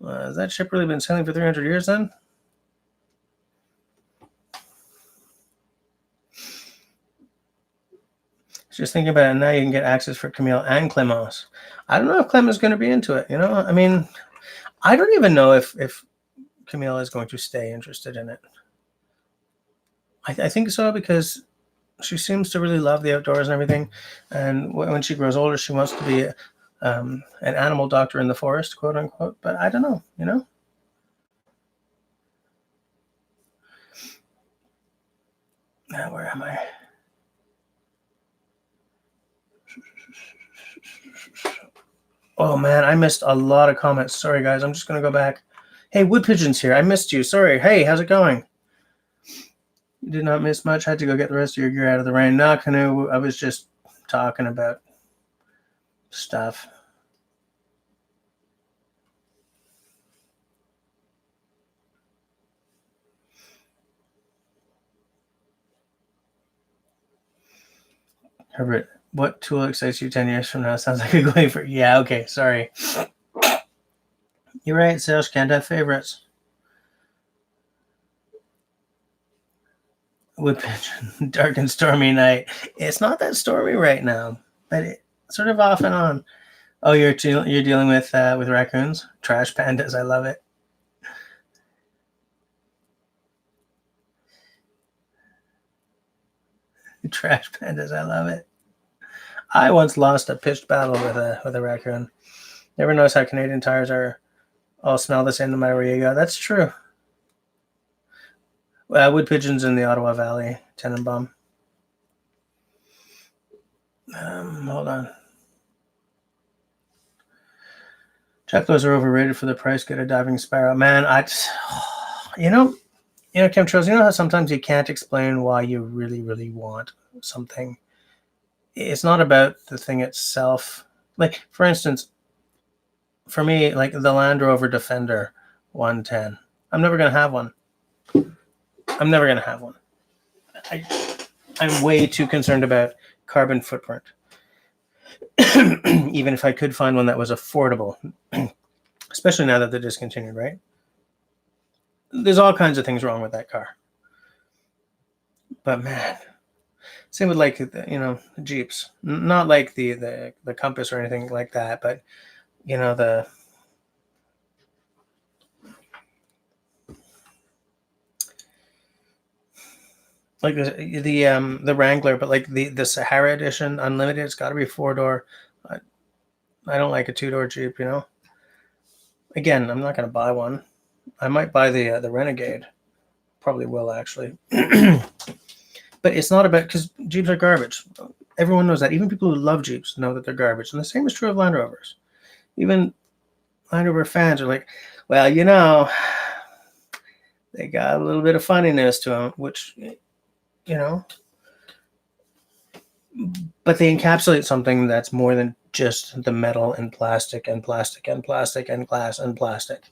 Has that ship really been sailing for 300 years then? Just thinking about it, now you can get access for Camille and Clemence. I don't know if Clem is going to be into it, you know? I mean, I don't even know if Camille is going to stay interested in it. I think so, because she seems to really love the outdoors and everything. And when she grows older, she wants to be an animal doctor in the forest, quote unquote. But I don't know, you know? Now, where am I? Oh, man, I missed a lot of comments. Sorry, guys. I'm just going to go back. Hey, Wood Pigeon's here. I missed you. Sorry. Hey, how's it going? You did not miss much. Had to go get the rest of your gear out of the rain. Nah, Canoe, I was just talking about stuff. Herbert, what tool excites you 10 years from now? Sounds like a going for... Yeah, okay, sorry. You're right, Serge can't have favorites. Wood Pigeon, dark and stormy night. It's not that stormy right now, but it's sort of off and on. Oh, you're dealing with raccoons? Trash pandas, I love it. Trash pandas, I love it. I once lost a pitched battle with a raccoon. Never notice how Canadian tires all smell the same no matter where you go. That's true. Wood pigeons in the Ottawa Valley, Tenenbaum. Hold on. Jackalows are overrated for the price. Get a diving sparrow, man. You know, chemtrails. You know how sometimes you can't explain why you really, really want something. It's not about the thing itself. Like, for instance, for me, like the Land Rover Defender 110. I'm never gonna have one. I'm way too concerned about carbon footprint. Even if I could find one that was affordable, especially now that they're discontinued, right? There's all kinds of things wrong with that car. But man, same with like Jeeps, not like the Compass or anything like that, but the like the Wrangler, but like the Sahara Edition Unlimited, it's got to be 4-door. I don't like a 2-door Jeep, Again, I'm not going to buy one. I might buy the Renegade. Probably will, actually. But it's not about, because Jeeps are garbage. Everyone knows that. Even people who love Jeeps know that they're garbage. And the same is true of Land Rovers. Even Land Rover fans are like, well, they got a little bit of funniness to them, which, but they encapsulate something that's more than just the metal and plastic and plastic and plastic and glass and plastic.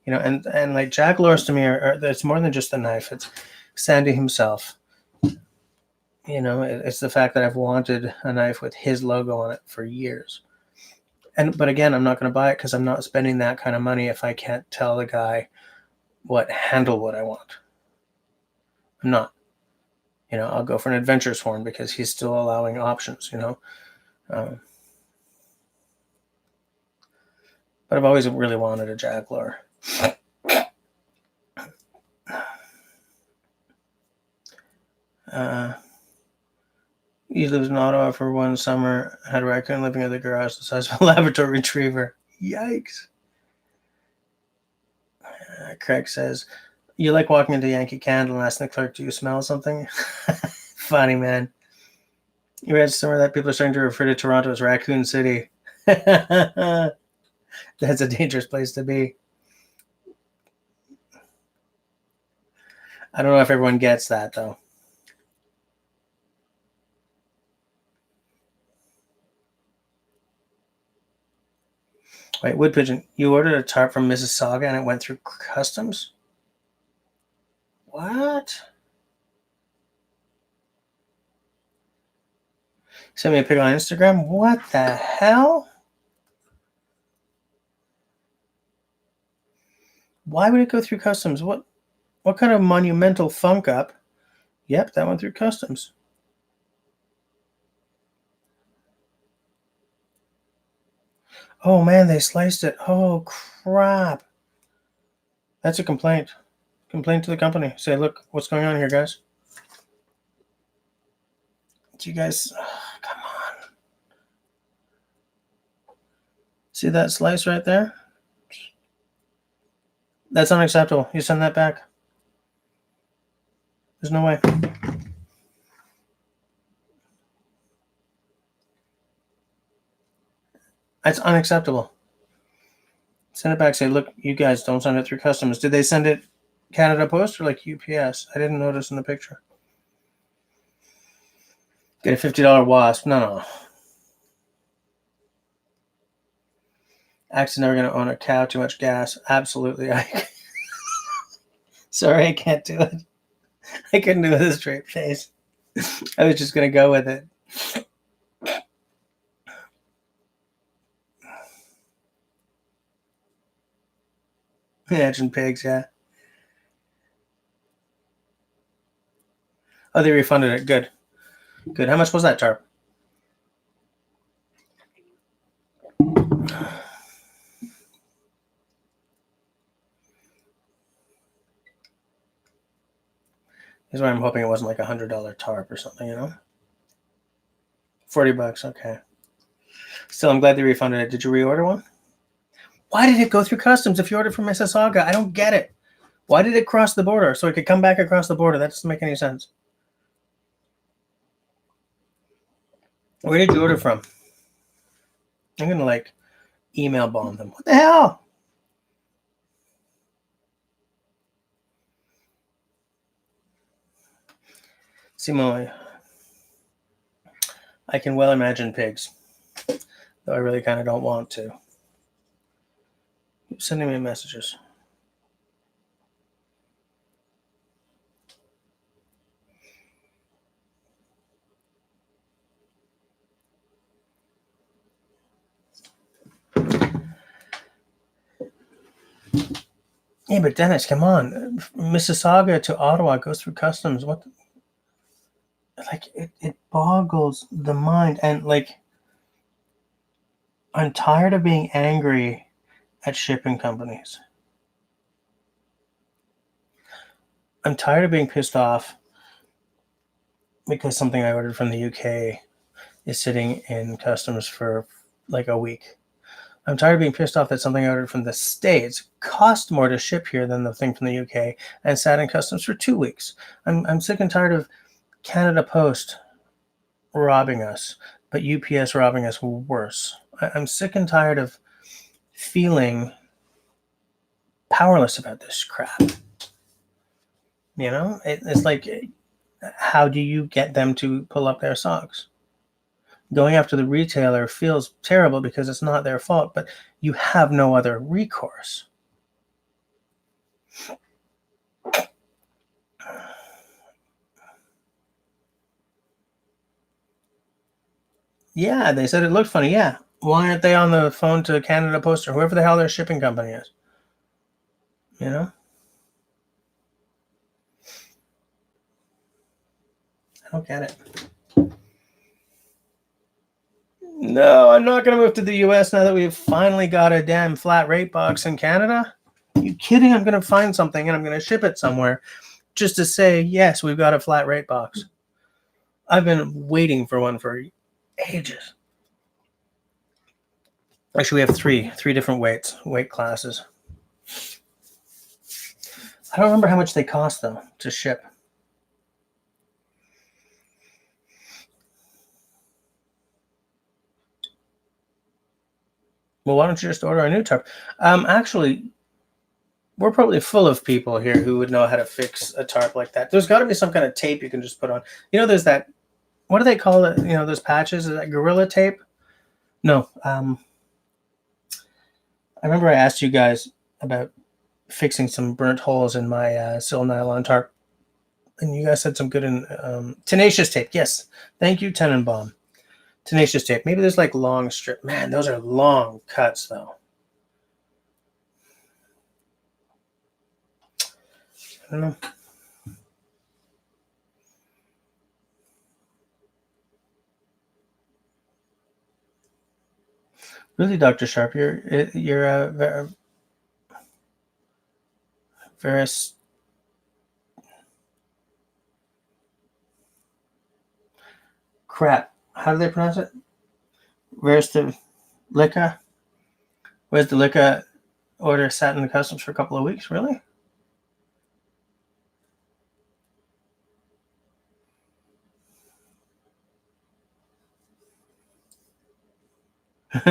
And like Jackalours to me it's more than just the knife. It's Sandy himself. It's the fact that I've wanted a knife with his logo on it for years. But again, I'm not going to buy it because I'm not spending that kind of money if I can't tell the guy what handle would I want. I'm not. I'll go for an Adventures horn because he's still allowing options. But I've always really wanted a Jaguar. He lived in Ottawa for one summer, had a raccoon living in the garage the size of a Labrador Retriever. Yikes. Craig says, you like walking into Yankee Candle and asking the clerk, do you smell something? Funny, man. You read somewhere that people are starting to refer to Toronto as Raccoon City. That's a dangerous place to be. I don't know if everyone gets that, though. Wait, Wood Pigeon, you ordered a tarp from Mississauga and it went through customs? What? Send me a pic on Instagram? What the hell? Why would it go through customs? What kind of monumental funk up? Yep, that went through customs. Oh man, they sliced it. Oh crap. That's a complaint. Complaint to the company. Say, look, what's going on here, guys? Do you guys, come on. See that slice right there? That's unacceptable. You send that back. There's no way. That's unacceptable. Send it back. Say, look, you guys don't send it through customs. Did they send it Canada Post or like UPS? I didn't notice in the picture. Get a $50 wasp. No. Actually, never going to own a cow. Too much gas. Absolutely. Sorry, I can't do it. I couldn't do it with a straight face. I was just going to go with it. Imagine pigs, yeah. Oh, they refunded it. Good. Good. How much was that tarp? Here's why I'm hoping it wasn't like $100 tarp or something, you know? $40, okay. Still, I'm glad they refunded it. Did you reorder one? Why did it go through customs if you ordered from Mississauga? I don't get it. Why did it cross the border so it could come back across the border? That doesn't make any sense. Where did you order from? I'm going to like email bomb them. What the hell? Simone, I can well imagine pigs, though I really kind of don't want to. Keep sending me messages. Yeah, but Dennis, come on. Mississauga to Ottawa goes through customs. What? Like, it boggles the mind. And, like, I'm tired of being angry at shipping companies. I'm tired of being pissed off because something I ordered from the UK is sitting in customs for like a week. I'm tired of being pissed off that something I ordered from the States cost more to ship here than the thing from the UK and sat in customs for 2 weeks. I'm sick and tired of Canada Post robbing us, but UPS robbing us worse. I'm sick and tired of feeling powerless about this crap. You know, it's like, how do you get them to pull up their socks? Going after the retailer feels terrible because it's not their fault, but you have no other recourse. Yeah, they said it looked funny. Yeah. Why aren't they on the phone to Canada Post or whoever the hell their shipping company is? You know? I don't get it. No, I'm not going to move to the US now that we've finally got a damn flat rate box in Canada. Are you kidding? I'm going to find something and I'm going to ship it somewhere just to say, yes, we've got a flat rate box. I've been waiting for one for ages. Actually, we have three different weight classes. I don't remember how much they cost, though, to ship. Well, why don't you just order a new tarp? Actually, we're probably full of people here who would know how to fix a tarp like that. There's got to be some kind of tape you can just put on. You know, there's that, what do they call it? You know, those patches? Is that Gorilla Tape? No. I remember I asked you guys about fixing some burnt holes in my sil nylon tarp. And you guys said some good in Tenacious Tape. Yes. Thank you, Tenenbaum. Tenacious Tape. Maybe there's like long strip. Man, those are long cuts, though. I don't know. Really, Dr. Sharp, you're very crap. How do they pronounce it? Where's the Licca? Where's the Licca order sat in the customs for a couple of weeks? Really?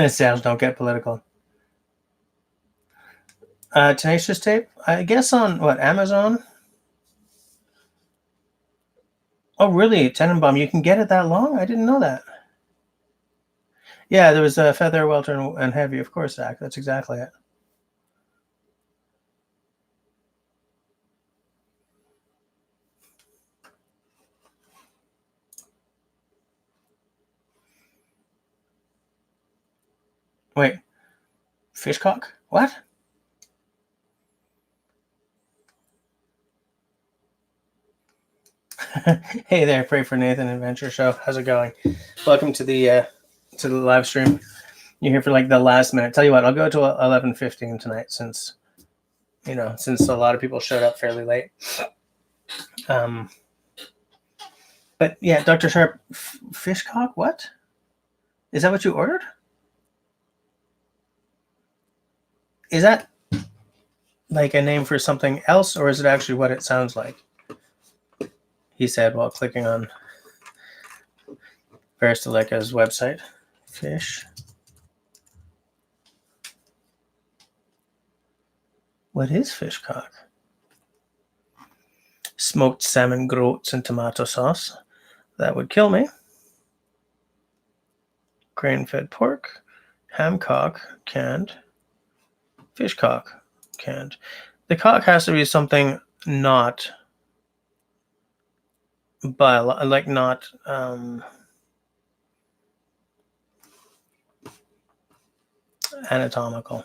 Sales don't get political. Tenacious Tape? I guess on what, Amazon? Oh, really? Tenenbaum, you can get it that long? I didn't know that. Yeah, there was a Feather, Welter, and Heavy, of course, Zach. That's exactly it. Wait, Fishcock? What? Hey there, Pray for Nathan Adventure Show. How's it going? Welcome to the live stream. You're here for like the last minute. Tell you what, I'll go to 11:15 tonight since a lot of people showed up fairly late. But yeah, Dr. Sharp, Fishcock, what? Is that what you ordered? Is that like a name for something else, or is it actually what it sounds like? He said while clicking on Veristelica's website. Fish. What is Fishcock? Smoked salmon groats and tomato sauce. That would kill me. Grain-fed pork. Ham cock, canned. Fish cock, canned. The cock has to be something not not anatomical.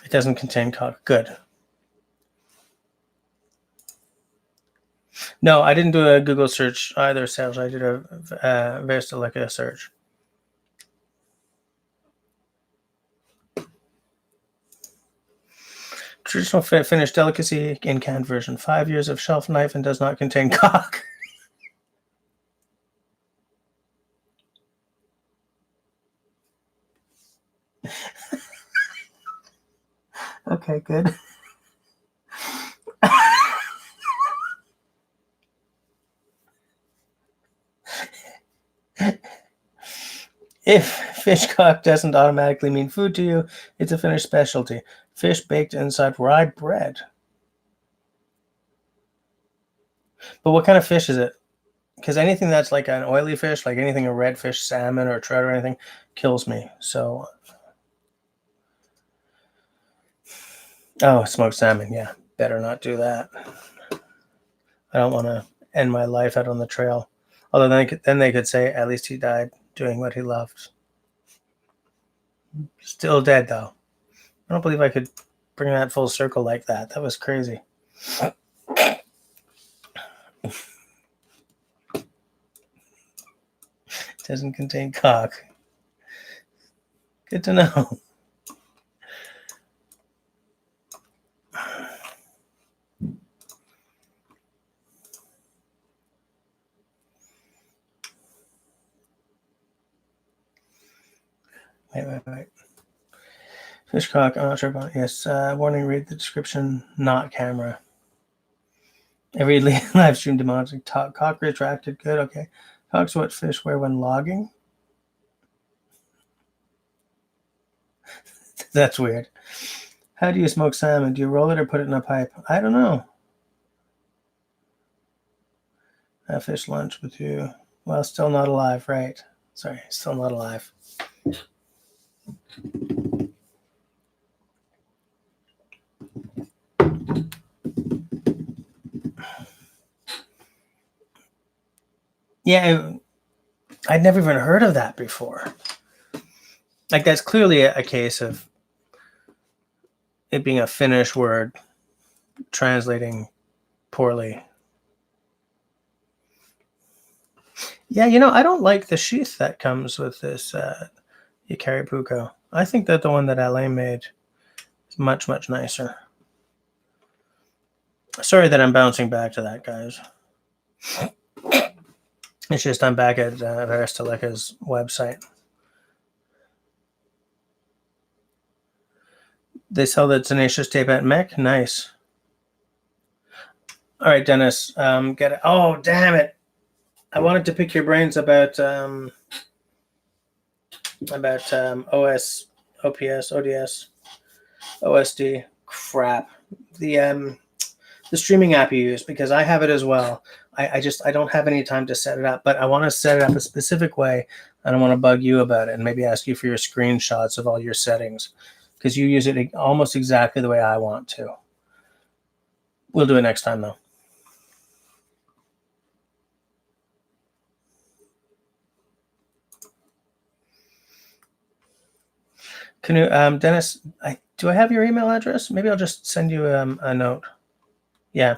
It doesn't contain cock. Good. No, I didn't do a Google search either, Serge. I did a Veristelica search. Traditional Finnish delicacy in canned version. 5 years of shelf life and does not contain cock. Okay, good. If fish cock doesn't automatically mean food to you, it's a Finnish specialty. Fish baked inside rye bread. But what kind of fish is it? Because anything that's like an oily fish, like anything a redfish, salmon, or trout or anything, kills me. So, smoked salmon. Yeah, better not do that. I don't want to end my life out on the trail. Although then they could say at least he died doing what he loved. Still dead though. I don't believe I could bring that full circle like that. That was crazy. Doesn't contain cock. Good to know. Wait. Fish cock, I'm not sure about it. Yes, warning, read the description, not camera. Every live stream demonic cock retracted. Good, okay. Cock's what fish wear when logging? That's weird. How do you smoke salmon? Do you roll it or put it in a pipe? I don't know. Have fish lunch with you. Well, still not alive, right? Sorry, still not alive. Yeah, I'd never even heard of that before. Like, that's clearly a case of it being a Finnish word translating poorly. Yeah, I don't like the sheath that comes with this Ikari Puko. I think that the one that Alain made is much, much nicer. Sorry that I'm bouncing back to that, guys. It's just I'm back at Verstaleka's website. They sell the Tenacious tape at Mech? Nice. All right, Dennis, get it. Oh, damn it. I wanted to pick your brains about OS, OPS, ODS, OSD. Crap. The streaming app you use, because I have it as well. I don't have any time to set it up, but I want to set it up a specific way, and I want to bug you about it and maybe ask you for your screenshots of all your settings, because you use it almost exactly the way I want to. We'll do it next time, though. Canoe, Dennis, do I have your email address? Maybe I'll just send you a note. Yeah.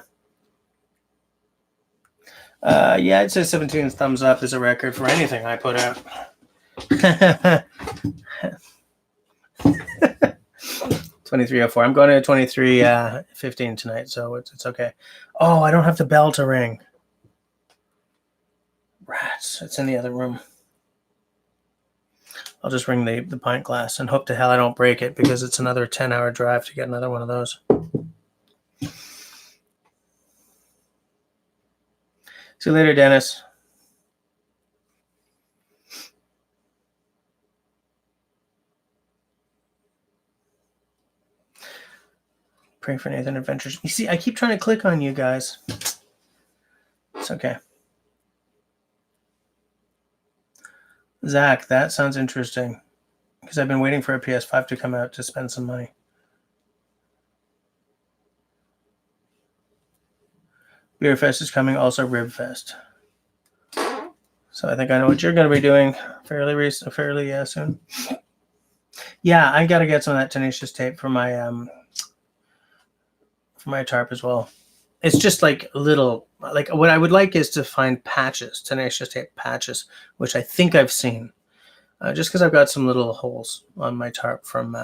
Yeah, I'd say 17 thumbs up is a record for anything I put out. 23:04. I'm going to 23:15 tonight, so it's okay. Oh, I don't have the bell to ring. Rats! It's in the other room. I'll just ring the pint glass and hope to hell I don't break it, because it's another 10-hour drive to get another one of those. See you later, Dennis. Pray for Nathan Adventures. You see, I keep trying to click on you guys. It's okay. Zach, that sounds interesting, because I've been waiting for a PS5 to come out to spend some money. Beer Fest is coming, also Rib Fest. So I think I know what you're going to be doing fairly soon. Yeah, I got to get some of that Tenacious tape for my tarp as well. It's just like little, like what I would like is to find patches, Tenacious tape patches, which I think I've seen. Just because I've got some little holes on my tarp from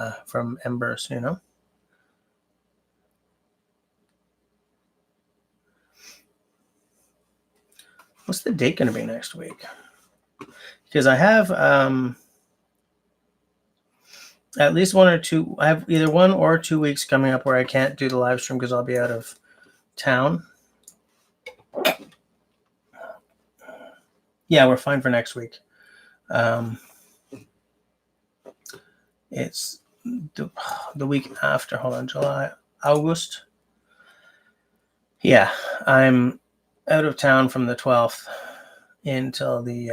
embers, What's the date going to be next week? Because I have at least 1 or 2. I have either 1 or 2 weeks coming up where I can't do the live stream because I'll be out of town. Yeah, we're fine for next week. It's the week after. Hold on, July, August. Yeah, I'm out of town from the 12th until the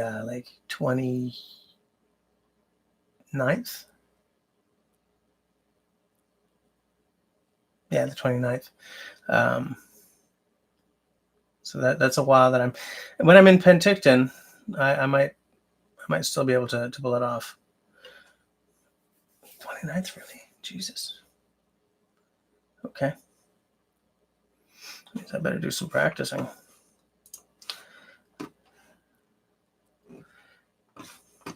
29th. Yeah, the 29th. So that's a while that when I'm in Penticton, I might still be able to pull it off. 29th, really? Jesus. Okay. I better do some practicing.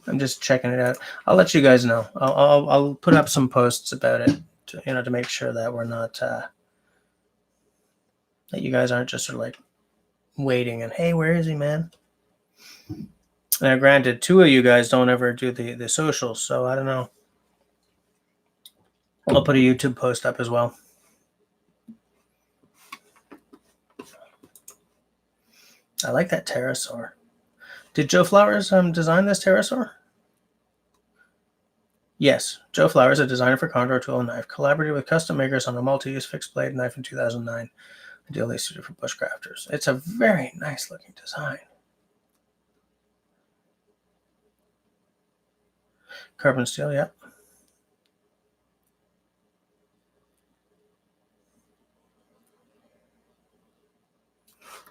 I'm just checking it out. I'll let you guys know. I'll put up some posts about it, to make sure that we're not that you guys aren't just sort of like waiting and, hey, where is he, man? Now, granted, 2 of you guys don't ever do the socials, so I don't know. I'll put a YouTube post up as well. I like that pterosaur. Did Joe Flowers design this pterosaur? Yes, Joe Flowers, a designer for Condor Tool and Knife, collaborated with custom makers on a multi-use fixed blade knife in 2009, ideally suited for bushcrafters. It's a very nice looking design. Carbon steel, yeah.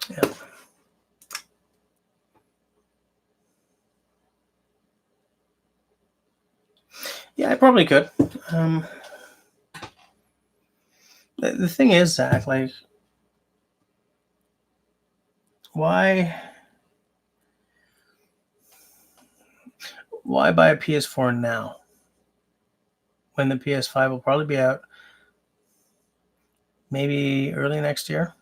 Yeah. Yeah, I probably could. The thing is, Zach, like, why buy a PS4 now when the PS5 will probably be out maybe early next year?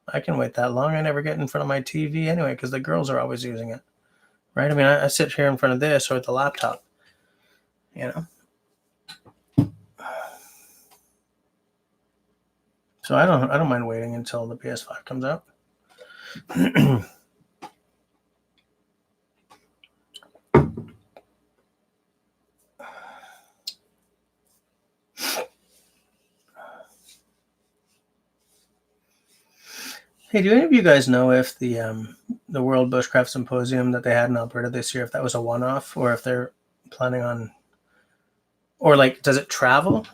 I can wait that long. I never get in front of my TV anyway because the girls are always using it, right? I mean, I sit here in front of this or the laptop, So I don't mind waiting until the PS5 comes out. Hey, do any of you guys know if the World Bushcraft Symposium that they had in Alberta this year, if that was a one-off, or if they're planning on, or like, does it travel?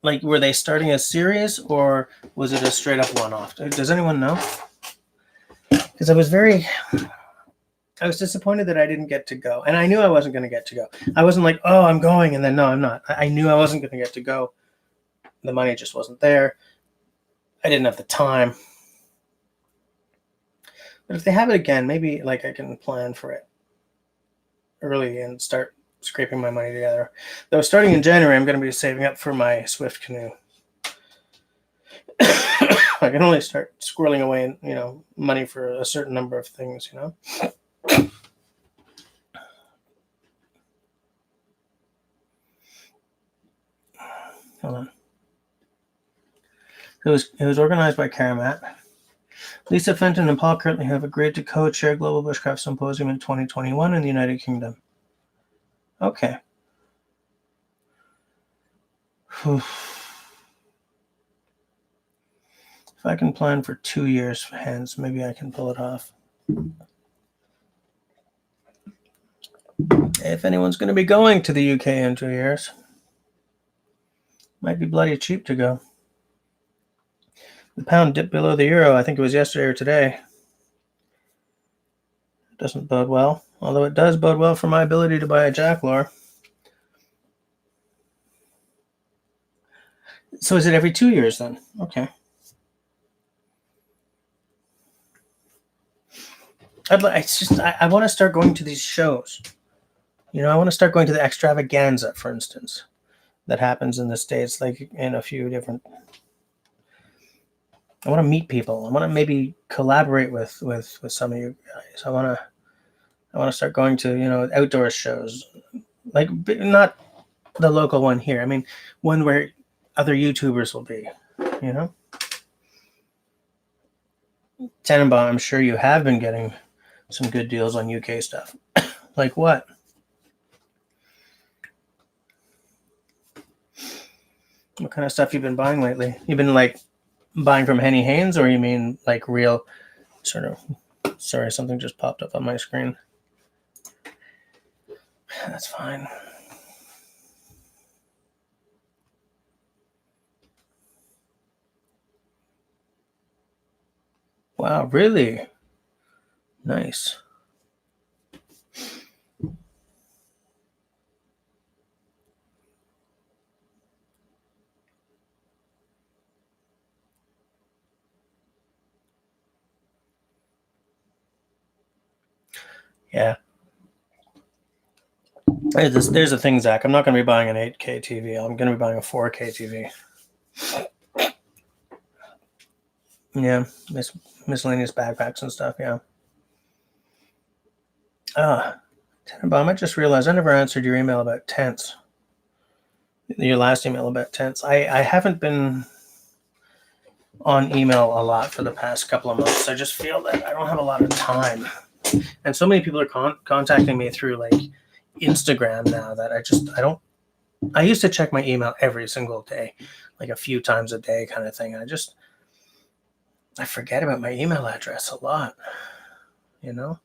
Like, were they starting a series, or was it a straight-up one-off? Does anyone know? Because I was disappointed that I didn't get to go, and I knew I wasn't going to get to go. I wasn't like, oh, I'm going, and then no, I'm not. I knew I wasn't going to get to go. The money just wasn't there. I didn't have the time. But if they have it again, maybe like I can plan for it early and start scraping my money together. Though starting in January, I'm going to be saving up for my Swift canoe. I can only start squirreling away, money for a certain number of things, Hold on. It was organized by Karamat. Lisa Fenton and Paul currently have agreed to co-chair Global Bushcraft Symposium in 2021 in the United Kingdom. Okay. If I can plan for 2 years hence, maybe I can pull it off. If anyone's going to be going to the UK in 2 years, might be bloody cheap to go. The pound dipped below the euro. I think it was yesterday or today. It doesn't bode well, although it does bode well for my ability to buy a Jacklore. So is it every 2 years then? Okay. I want to start going to these shows. I want to start going to the extravaganza, for instance, that happens in the States, like in a few different. I want to meet people. I want to maybe collaborate with some of you guys. I want to start going to outdoor shows, like not the local one here. I mean, one where other YouTubers will be. Tenenbaum, I'm sure you have been getting some good deals on UK stuff. Like what? What kind of stuff you've been buying lately? You've been like buying from Henny Haynes, or you mean like real sort of? Sorry, something just popped up on my screen. That's fine. Wow, really? Nice. Yeah. There's a thing, Zach. I'm not going to be buying an 8K TV. I'm going to be buying a 4K TV. Yeah, miscellaneous backpacks and stuff. Yeah. Tenenbaum, I just realized I never answered your email about tents. Your last email about tents. I haven't been on email a lot for the past couple of months. I just feel that I don't have a lot of time, and so many people are contacting me through like Instagram now that I don't. I used to check my email every single day, like a few times a day, kind of thing. I forget about my email address a lot. You know,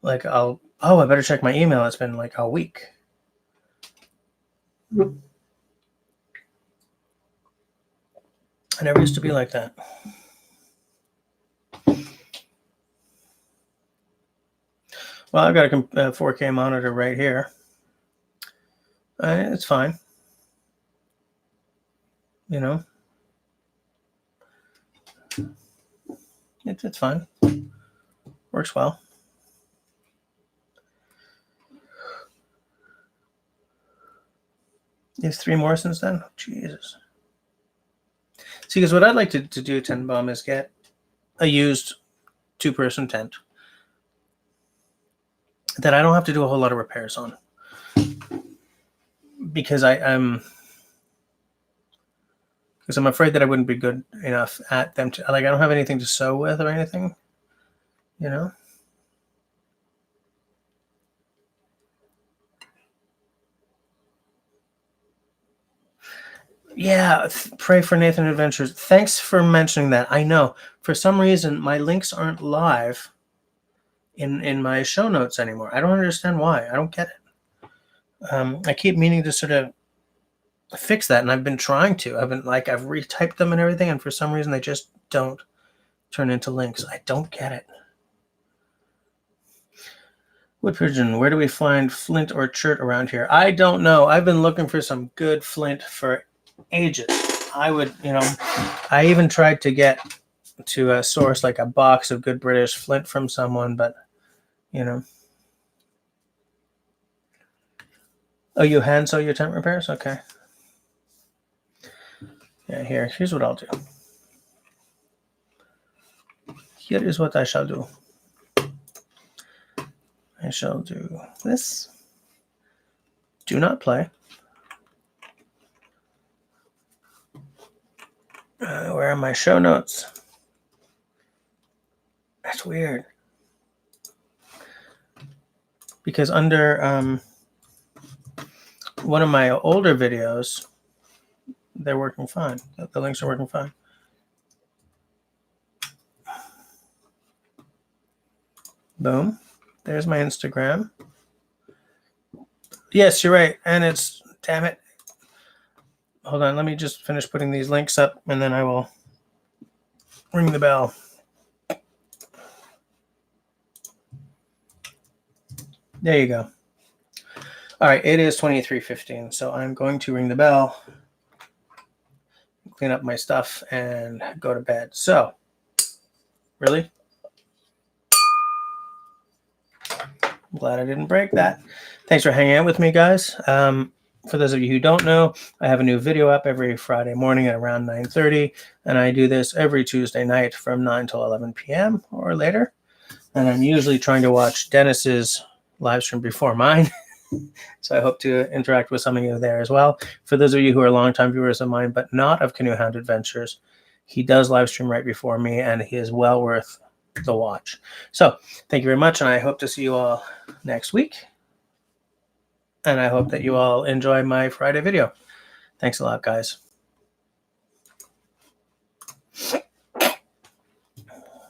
like I better check my email. It's been like a week. I never used to be like that. Well, I've got a 4K monitor right here. It's fine. You know, it's fine. Works well. There's 3 more since then? Oh, Jesus. See, because what I'd like to do, Tenenbaum, is get a used 2-person tent that I don't have to do a whole lot of repairs on. Because I'm afraid that I wouldn't be good enough at them to, like, I don't have anything to sew with or anything, you know? Yeah, pray for Nathan Adventures. Thanks for mentioning that. I know. For some reason, my links aren't live in my show notes anymore. I don't understand why. I don't get it. I keep meaning to sort of fix that, and I've been trying to. I've retyped them and everything, and for some reason they just don't turn into links. I don't get it. Wood Pigeon, where do we find flint or chert around here? I don't know. I've been looking for some good flint for ages. I even tried to get to source like a box of good British flint from someone, but Oh, you hand sew your tent repairs? Okay. Yeah, here's what I'll do. Here is what I shall do. I shall do this. Do not play. Where are my show notes? That's weird. Because under one of my older videos, they're working fine. The links are working fine. Boom. There's my Instagram. Yes, you're right. And it's, damn it. Hold on. Let me just finish putting these links up, and then I will ring the bell. There you go. All right, it is 23:15, so I'm going to ring the bell, clean up my stuff, and go to bed. So, really? I'm glad I didn't break that. Thanks for hanging out with me, guys. For those of you who don't know, I have a new video up every Friday morning at around 9:30, and I do this every Tuesday night from 9 till 11 p.m. or later. And I'm usually trying to watch Dennis's live stream before mine. So I hope to interact with some of you there as well. For those of you who are longtime viewers of mine, but not of Canoe Hound Adventures, he does live stream right before me, and he is well worth the watch. So thank you very much, and I hope to see you all next week. And I hope that you all enjoy my Friday video. Thanks a lot, guys.